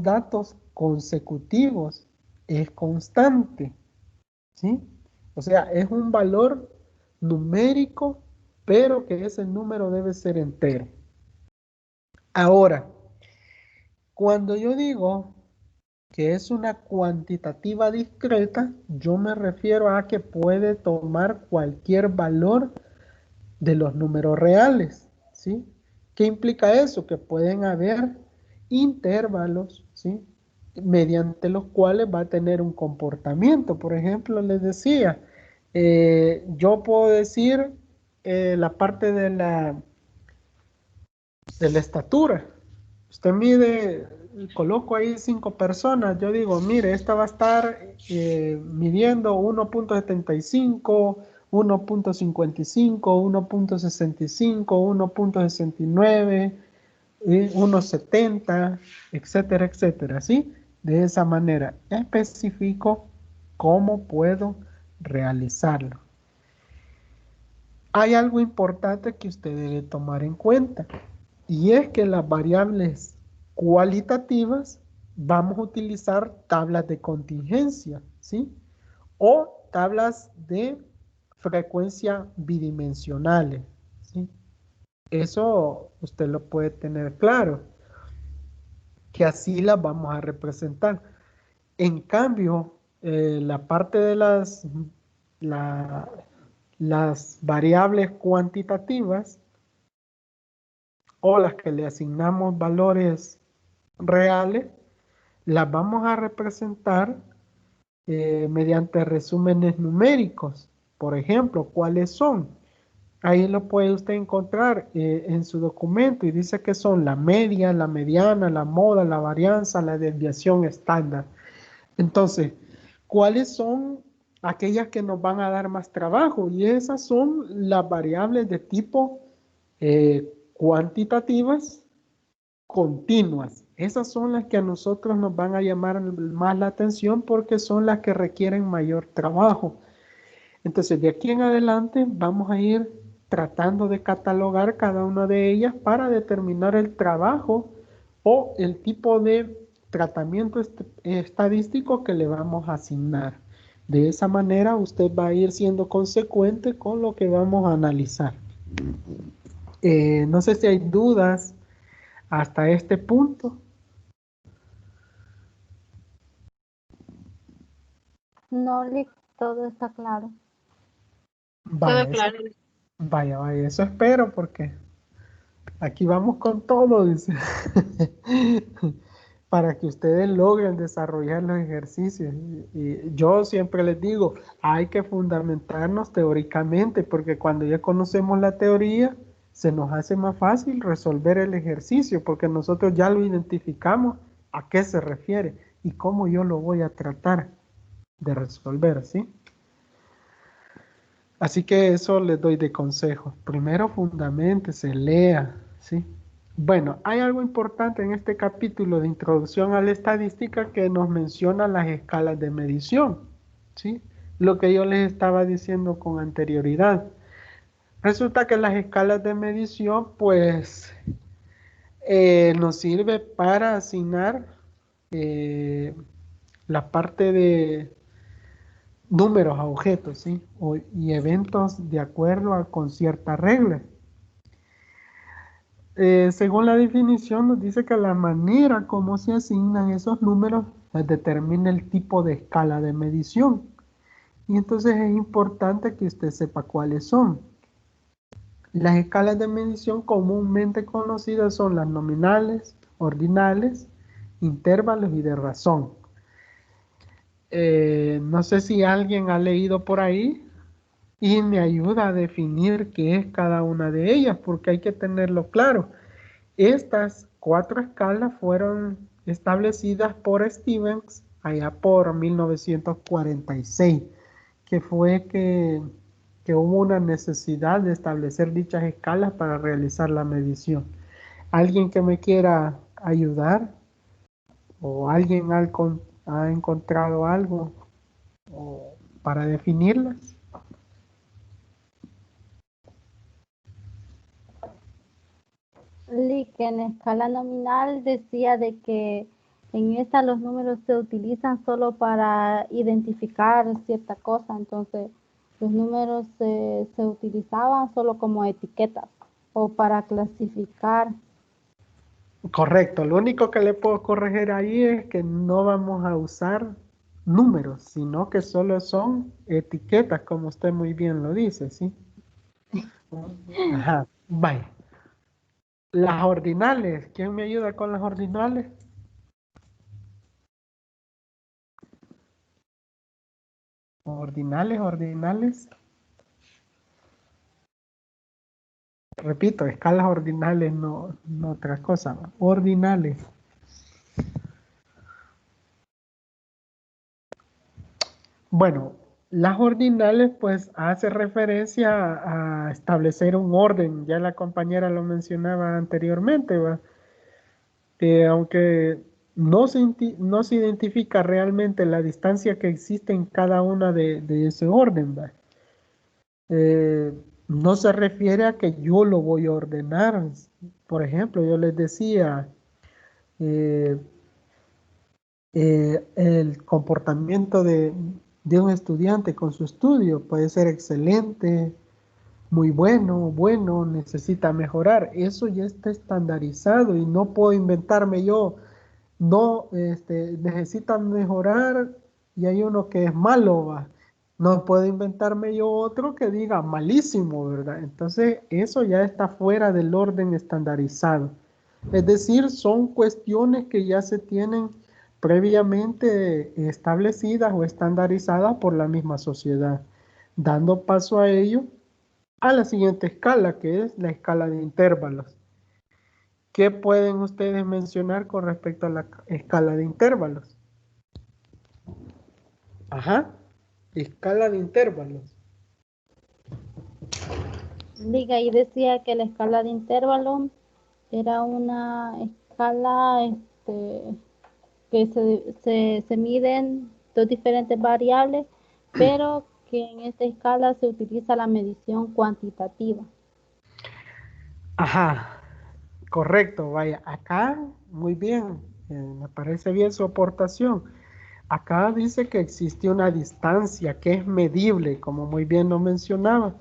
datos consecutivos es constante, ¿sí? O sea, es un valor numérico, pero que ese número debe ser entero. Ahora, cuando yo digo que es una cuantitativa discreta, yo me refiero a que puede tomar cualquier valor de los números reales, ¿sí? ¿Qué implica eso? Que pueden haber intervalos, ¿sí? Mediante los cuales va a tener un comportamiento. Por ejemplo, les decía, yo puedo decir la parte de la estatura. Usted mide, coloco ahí 5 personas, yo digo, mire, esta va a estar midiendo 1.75, 1.55, 1.65, 1.69, 1.70, etcétera, etcétera, ¿sí? De esa manera especifico cómo puedo realizarlo. Hay algo importante que usted debe tomar en cuenta. Y es que las variables cualitativas vamos a utilizar tablas de contingencia, ¿sí? O tablas de frecuencia bidimensionales, ¿sí? Eso usted lo puede tener claro, que así las vamos a representar. En cambio, la parte de las variables cuantitativas o las que le asignamos valores reales, las vamos a representar mediante resúmenes numéricos. Por ejemplo, ¿cuáles son? Ahí lo puede usted encontrar en su documento y dice que son la media, la mediana, la moda, la varianza, la desviación estándar. Entonces, ¿cuáles son aquellas que nos van a dar más trabajo? Y esas son las variables de tipo cuantitativas continuas. Esas son las que a nosotros nos van a llamar más la atención porque son las que requieren mayor trabajo. Entonces, de aquí en adelante vamos a ir tratando de catalogar cada una de ellas para determinar el trabajo o el tipo de tratamiento estadístico que le vamos a asignar. De esa manera usted va a ir siendo consecuente con lo que vamos a analizar. No sé si hay dudas hasta este punto. No, Lick, todo está claro. Vaya, Todo claro. vaya, eso espero porque aquí vamos con todo, dice. Para que ustedes logren desarrollar los ejercicios. Y yo siempre les digo, hay que fundamentarnos teóricamente, porque cuando ya conocemos la teoría, se nos hace más fácil resolver el ejercicio, porque nosotros ya lo identificamos a qué se refiere y cómo yo lo voy a tratar de resolver, ¿sí? Así que eso les doy de consejo. Primero fundaméntese, lea, ¿sí? Bueno, hay algo importante en este capítulo de introducción a la estadística que nos menciona las escalas de medición, ¿sí? Lo que yo les estaba diciendo con anterioridad. Resulta que las escalas de medición, pues, nos sirve para asignar la parte de números a objetos, ¿sí? Y eventos de acuerdo con cierta regla. Según la definición nos dice que la manera como se asignan esos números determina el tipo de escala de medición. Y entonces es importante que usted sepa cuáles son. Las escalas de medición comúnmente conocidas son las nominales, ordinales, intervalos y de razón. No sé si alguien ha leído por ahí y me ayuda a definir qué es cada una de ellas, porque hay que tenerlo claro. Estas 4 escalas fueron establecidas por Stevens allá por 1946, que fue que hubo una necesidad de establecer dichas escalas para realizar la medición. ¿Alguien que me quiera ayudar? ¿O alguien ha encontrado algo para definirlas? Lick, en escala nominal decía de que en esta los números se utilizan solo para identificar cierta cosa, entonces los números se utilizaban solo como etiquetas o para clasificar. Correcto, lo único que le puedo corregir ahí es que no vamos a usar números, sino que solo son etiquetas, como usted muy bien lo dice, ¿sí? Ajá, vaya. Las ordinales, ¿quién me ayuda con las ordinales? Ordinales. Repito, escalas ordinales, no otra cosa. Ordinales. Bueno, las ordinales pues hace referencia a establecer un orden. Ya la compañera lo mencionaba anteriormente, ¿va? Aunque no se identifica realmente la distancia que existe en cada una de ese orden, ¿va? No se refiere a que yo lo voy a ordenar. Por ejemplo, yo les decía, eh, el comportamiento de un estudiante con su estudio puede ser excelente, muy bueno, necesita mejorar. Eso ya está estandarizado y no puedo inventarme yo. No, necesitan mejorar y hay uno que es malo, ¿va? No puedo inventarme yo otro que diga malísimo, ¿verdad? Entonces, eso ya está fuera del orden estandarizado. Es decir, son cuestiones que ya se tienen previamente establecidas o estandarizadas por la misma sociedad, dando paso a ello a la siguiente escala, que es la escala de intervalos. ¿Qué pueden ustedes mencionar con respecto a la escala de intervalos? Ajá, escala de intervalos. Diga, y decía que la escala de intervalo era una escala que se miden dos diferentes variables, pero que en esta escala se utiliza la medición cuantitativa. Ajá, correcto, vaya, acá, muy bien, me parece bien su aportación. Acá dice que existe una distancia que es medible, como muy bien lo mencionaba,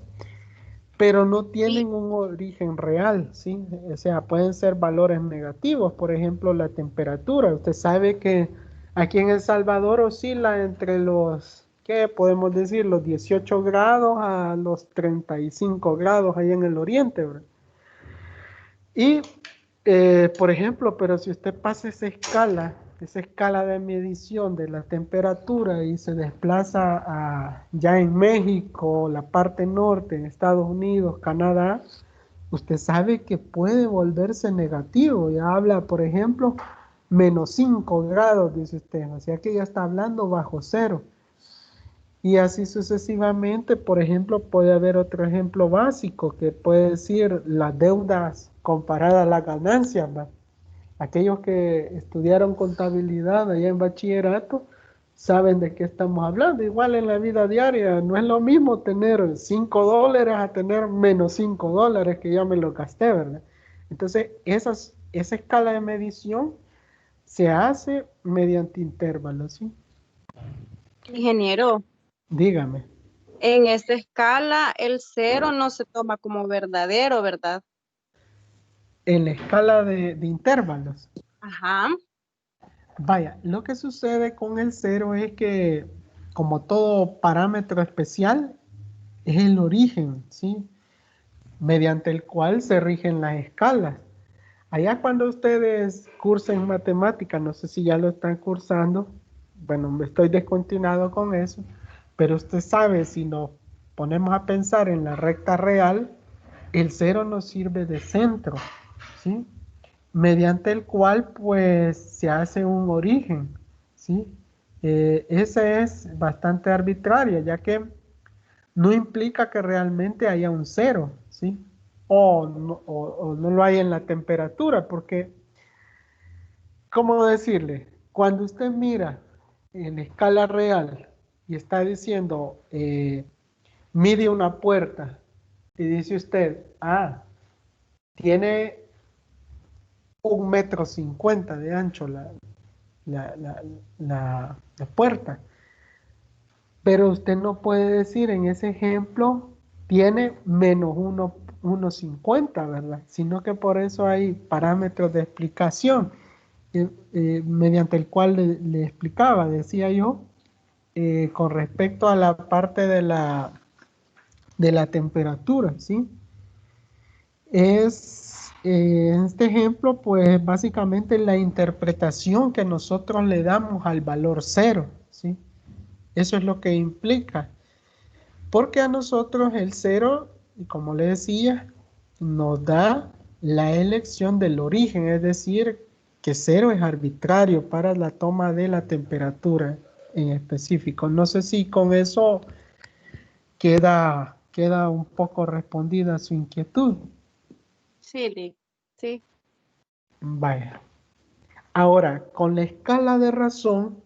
pero no tienen un origen real, ¿sí? O sea, pueden ser valores negativos, por ejemplo, la temperatura. Usted sabe que aquí en El Salvador oscila entre los, ¿qué podemos decir? Los 18 grados a los 35 grados ahí en el oriente, ¿verdad? Y, por ejemplo, pero si usted pasa esa escala de medición de la temperatura y se desplaza ya en México, la parte norte, en Estados Unidos, Canadá, usted sabe que puede volverse negativo. Ya habla, por ejemplo, menos 5 grados, dice usted. O sea que ya está hablando bajo cero. Y así sucesivamente, por ejemplo, puede haber otro ejemplo básico que puede decir las deudas comparadas a las ganancias, ¿va? Aquellos que estudiaron contabilidad allá en bachillerato saben de qué estamos hablando. Igual en la vida diaria, no es lo mismo tener 5 dólares a tener menos 5 dólares que ya me lo gasté, ¿verdad? Entonces, esa escala de medición se hace mediante intervalos, ¿sí? Ingeniero, Dígame. en esta escala el cero no se toma como verdadero, ¿verdad? En la escala de intervalos. Ajá. Vaya, lo que sucede con el cero es que, como todo parámetro especial, es el origen, ¿sí? Mediante el cual se rigen las escalas. Allá cuando ustedes cursen matemáticas, no sé si ya lo están cursando, bueno, me estoy descontinuado con eso, pero usted sabe, si nos ponemos a pensar en la recta real, el cero nos sirve de centro, ¿sí? Mediante el cual pues se hace un origen, ¿sí? Ese es bastante arbitrario, ya que no implica que realmente haya un cero, ¿sí? O no lo hay en la temperatura, porque, ¿cómo decirle? Cuando usted mira en escala real y está diciendo, mide una puerta, y dice usted, tiene 1,50 m de ancho la puerta. Pero usted no puede decir en ese ejemplo, tiene menos 1,50, ¿verdad? Sino que por eso hay parámetros de explicación, mediante el cual le explicaba, decía yo, con respecto a la parte de la temperatura, ¿sí? En este ejemplo, pues básicamente la interpretación que nosotros le damos al valor cero, ¿sí? Eso es lo que implica. Porque a nosotros el cero, como le decía, nos da la elección del origen, es decir, que cero es arbitrario para la toma de la temperatura en específico. No sé si con eso queda un poco respondida su inquietud. Sí, sí. Vaya. Ahora, con la escala de razón,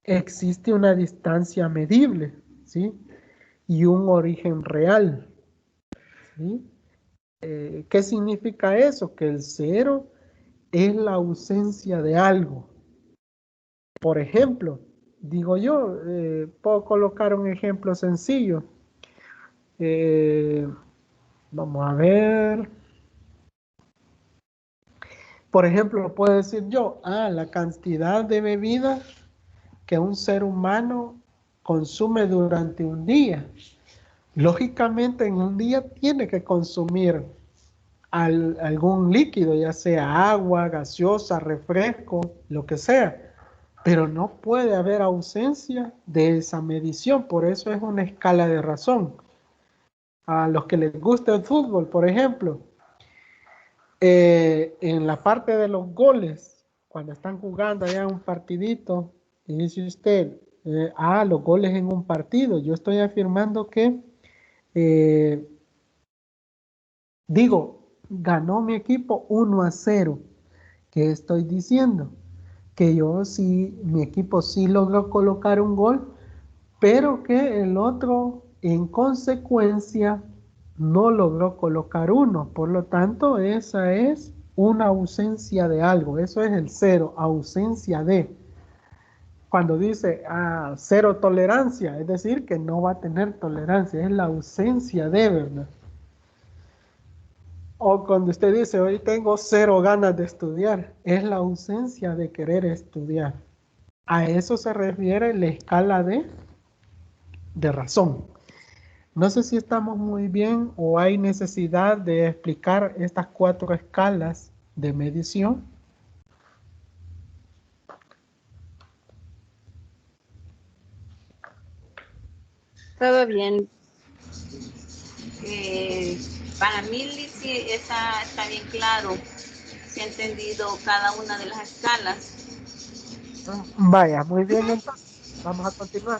existe una distancia medible, ¿sí? Y un origen real, ¿sí? ¿Qué significa eso? Que el cero es la ausencia de algo. Por ejemplo, digo yo, puedo colocar un ejemplo sencillo. Vamos a ver. Por ejemplo, puedo decir yo, la cantidad de bebida que un ser humano consume durante un día. Lógicamente en un día tiene que consumir algún líquido, ya sea agua, gaseosa, refresco, lo que sea. Pero no puede haber ausencia de esa medición, por eso es una escala de razón. A los que les gusta el fútbol, por ejemplo, en la parte de los goles, cuando están jugando allá un partidito, y dice usted, los goles en un partido, yo estoy afirmando que, ganó mi equipo 1-0. ¿Qué estoy diciendo? Que yo sí, mi equipo sí logró colocar un gol, pero que el otro en consecuencia no logró colocar uno. Por lo tanto, esa es una ausencia de algo. Eso es el cero, ausencia de. Cuando dice cero tolerancia, es decir, que no va a tener tolerancia, es la ausencia de, ¿verdad? O cuando usted dice, hoy tengo cero ganas de estudiar, es la ausencia de querer estudiar. A eso se refiere la escala de razón. No sé si estamos muy bien o hay necesidad de explicar estas 4 escalas de medición. Todo bien. Para mí, Liz, sí, está bien claro. Se ha entendido cada una de las escalas. Vaya, muy bien entonces. Vamos a continuar.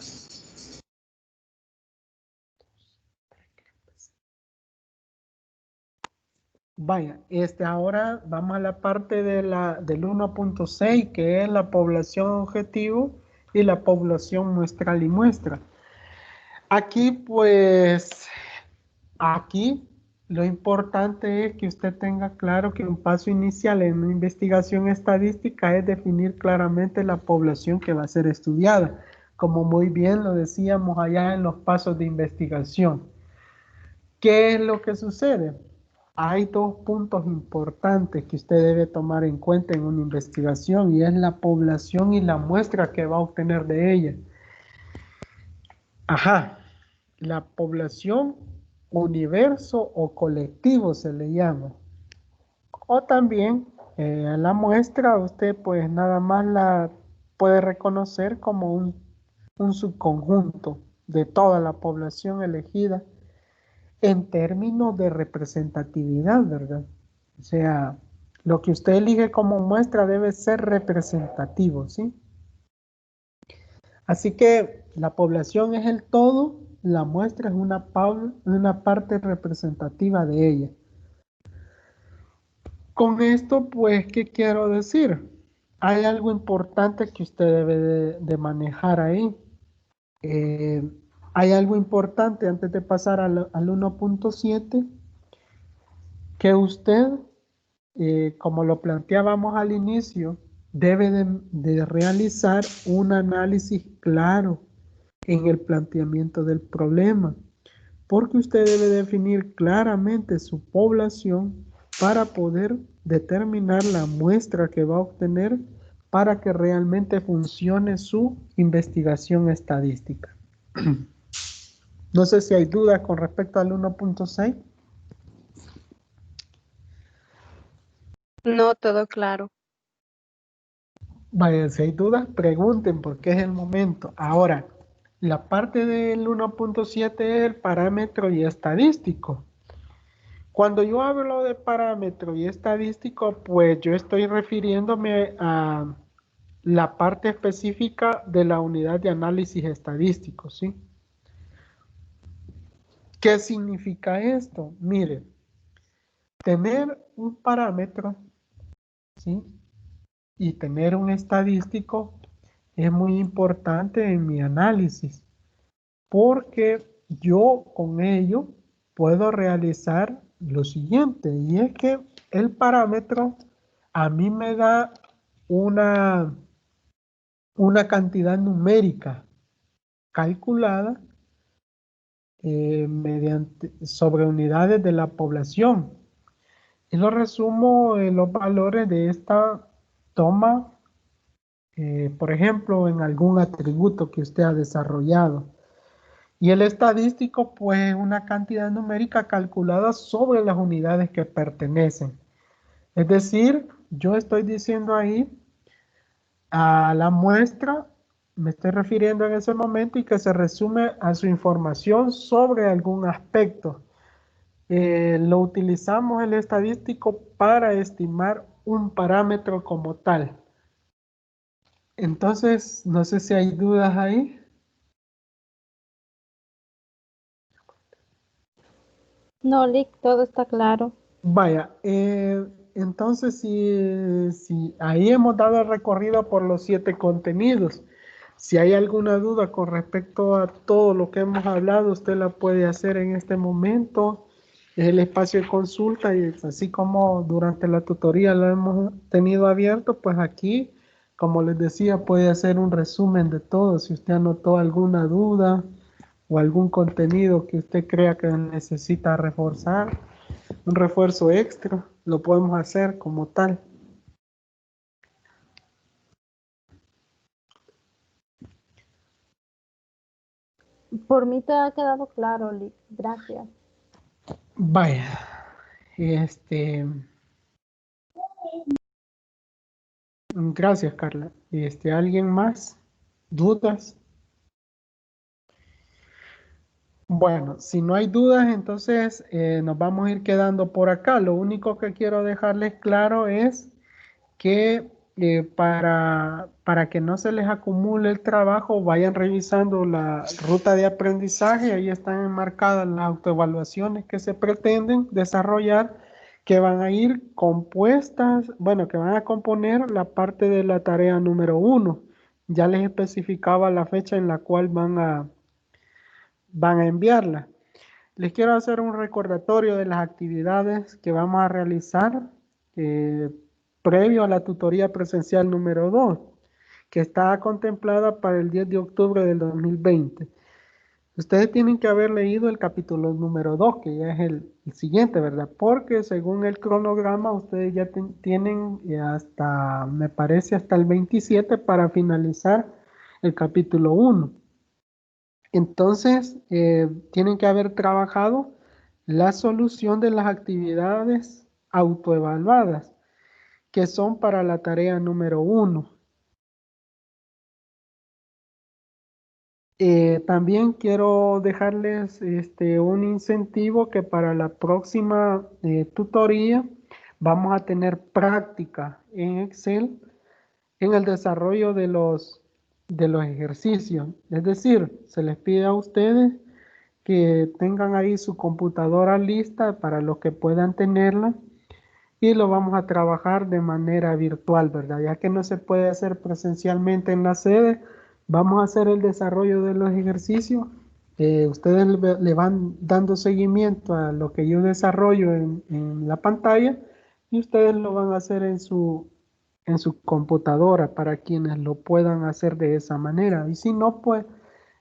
Vaya, ahora vamos a la parte del 1.6, que es la población objetivo y la población muestral y muestra. Aquí, pues, lo importante es que usted tenga claro que un paso inicial en una investigación estadística es definir claramente la población que va a ser estudiada, como muy bien lo decíamos allá en los pasos de investigación. ¿Qué es lo que sucede? Hay 2 puntos importantes que usted debe tomar en cuenta en una investigación, y es la población y la muestra que va a obtener de ella. La población, universo o colectivo se le llama. O también la muestra usted pues nada más la puede reconocer como un subconjunto de toda la población elegida en términos de representatividad, ¿verdad? O sea, lo que usted elige como muestra debe ser representativo, ¿sí? Así que la población es el todo, la muestra es una parte representativa de ella. Con esto, pues, ¿qué quiero decir? Hay algo importante que usted debe de manejar ahí. Hay algo importante antes de pasar al 1.7, que usted, como lo planteábamos al inicio, debe de realizar un análisis claro en el planteamiento del problema, porque usted debe definir claramente su población para poder determinar la muestra que va a obtener para que realmente funcione su investigación estadística. No sé si hay dudas con respecto al 1.6. No, todo claro. Vaya, si hay dudas, pregunten porque es el momento. Ahora, la parte del 1.7 es el parámetro y estadístico. Cuando yo hablo de parámetro y estadístico, pues yo estoy refiriéndome a la parte específica de la unidad de análisis estadístico, ¿sí? ¿Qué significa esto? Mire, tener un parámetro, ¿sí?, y tener un estadístico es muy importante en mi análisis, porque yo con ello puedo realizar lo siguiente, y es que el parámetro a mí me da una cantidad numérica calculada sobre unidades de la población. Y lo resumo en los valores de esta toma, por ejemplo, en algún atributo que usted ha desarrollado. Y el estadístico, pues, es una cantidad numérica calculada sobre las unidades que pertenecen. Es decir, yo estoy diciendo ahí a la muestra, me estoy refiriendo en ese momento y que se resume a su información sobre algún aspecto. Lo utilizamos el estadístico para estimar un parámetro como tal. Entonces, no sé si hay dudas ahí. No, Lick, todo está claro. Vaya, entonces si ahí hemos dado el recorrido por los 7 contenidos. Si hay alguna duda con respecto a todo lo que hemos hablado, usted la puede hacer en este momento. Es el espacio de consulta y así como durante la tutoría lo hemos tenido abierto, pues aquí, como les decía, puede hacer un resumen de todo. Si usted anotó alguna duda o algún contenido que usted crea que necesita reforzar, un refuerzo extra, lo podemos hacer como tal. Por mí te ha quedado claro, Lick. Gracias. Vaya, gracias, Carla. ¿Alguien más? ¿Dudas? Bueno, si no hay dudas, entonces nos vamos a ir quedando por acá. Lo único que quiero dejarles claro es que para que no se les acumule el trabajo, vayan revisando la ruta de aprendizaje. Ahí están enmarcadas las autoevaluaciones que se pretenden desarrollar, que van a ir compuestas, bueno, que van a componer la parte de la tarea número 1. Ya les especificaba la fecha en la cual van a enviarla. Les quiero hacer un recordatorio de las actividades que vamos a realizar previo a la tutoría presencial número 2, que está contemplada para el 10 de octubre del 2020. Ustedes tienen que haber leído el capítulo número 2, que ya es el siguiente, ¿verdad? Porque según el cronograma, ustedes ya tienen hasta, me parece, hasta el 27 para finalizar el capítulo 1. Entonces, tienen que haber trabajado la solución de las actividades autoevaluadas, que son para la tarea número 1. También quiero dejarles un incentivo que para la próxima tutoría vamos a tener práctica en Excel en el desarrollo de los ejercicios. Es decir, se les pide a ustedes que tengan ahí su computadora lista para los que puedan tenerla y lo vamos a trabajar de manera virtual, ¿verdad? Ya que no se puede hacer presencialmente en la sede, vamos a hacer el desarrollo de los ejercicios. Ustedes le van dando seguimiento a lo que yo desarrollo en la pantalla y ustedes lo van a hacer en su computadora para quienes lo puedan hacer de esa manera. Y si no, pues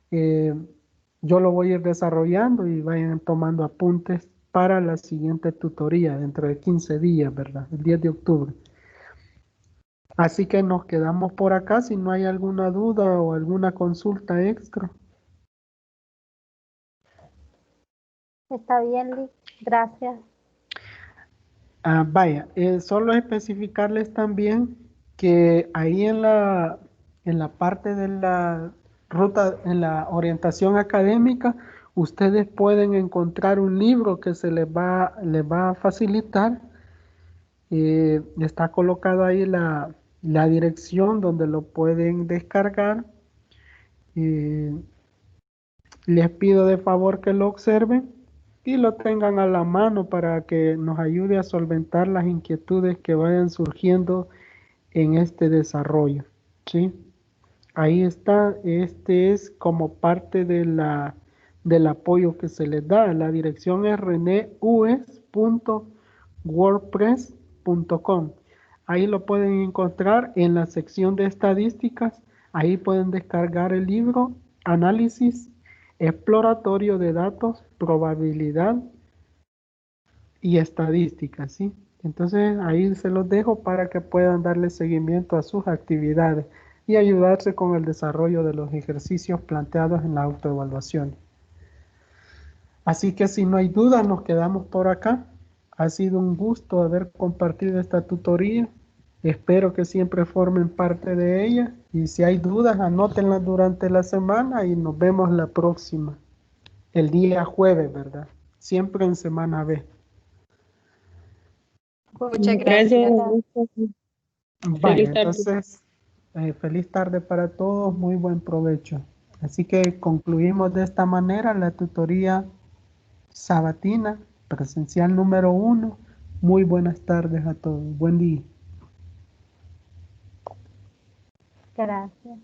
yo lo voy a ir desarrollando y vayan tomando apuntes para la siguiente tutoría dentro de 15 días, ¿verdad? El 10 de octubre. Así que nos quedamos por acá si no hay alguna duda o alguna consulta extra. Está bien, Lick. Gracias. Vaya, solo especificarles también que ahí en la parte de la ruta, en la orientación académica, ustedes pueden encontrar un libro que les va a facilitar. Está colocada ahí la dirección donde lo pueden descargar. Les pido de favor que lo observen y lo tengan a la mano para que nos ayude a solventar las inquietudes que vayan surgiendo en este desarrollo, ¿sí? Ahí está, este es como parte del apoyo que se les da. La dirección es reneus.wordpress.com. Ahí lo pueden encontrar en la sección de estadísticas. Ahí pueden descargar el libro Análisis exploratorio de datos, probabilidad y estadísticas, ¿sí? Entonces ahí se los dejo para que puedan darle seguimiento a sus actividades y ayudarse con el desarrollo de los ejercicios planteados en la autoevaluación. Así que si no hay duda, nos quedamos por acá. Ha sido un gusto haber compartido esta tutoría. Espero que siempre formen parte de ella. Y si hay dudas, anótenlas durante la semana y nos vemos la próxima. El día jueves, ¿verdad? Siempre en semana B. Muchas gracias. Vale, Feliz tarde. entonces, feliz tarde para todos, muy buen provecho. Así que concluimos de esta manera la tutoría sabatina, presencial número 1. Muy buenas tardes a todos. Buen día. Gracias.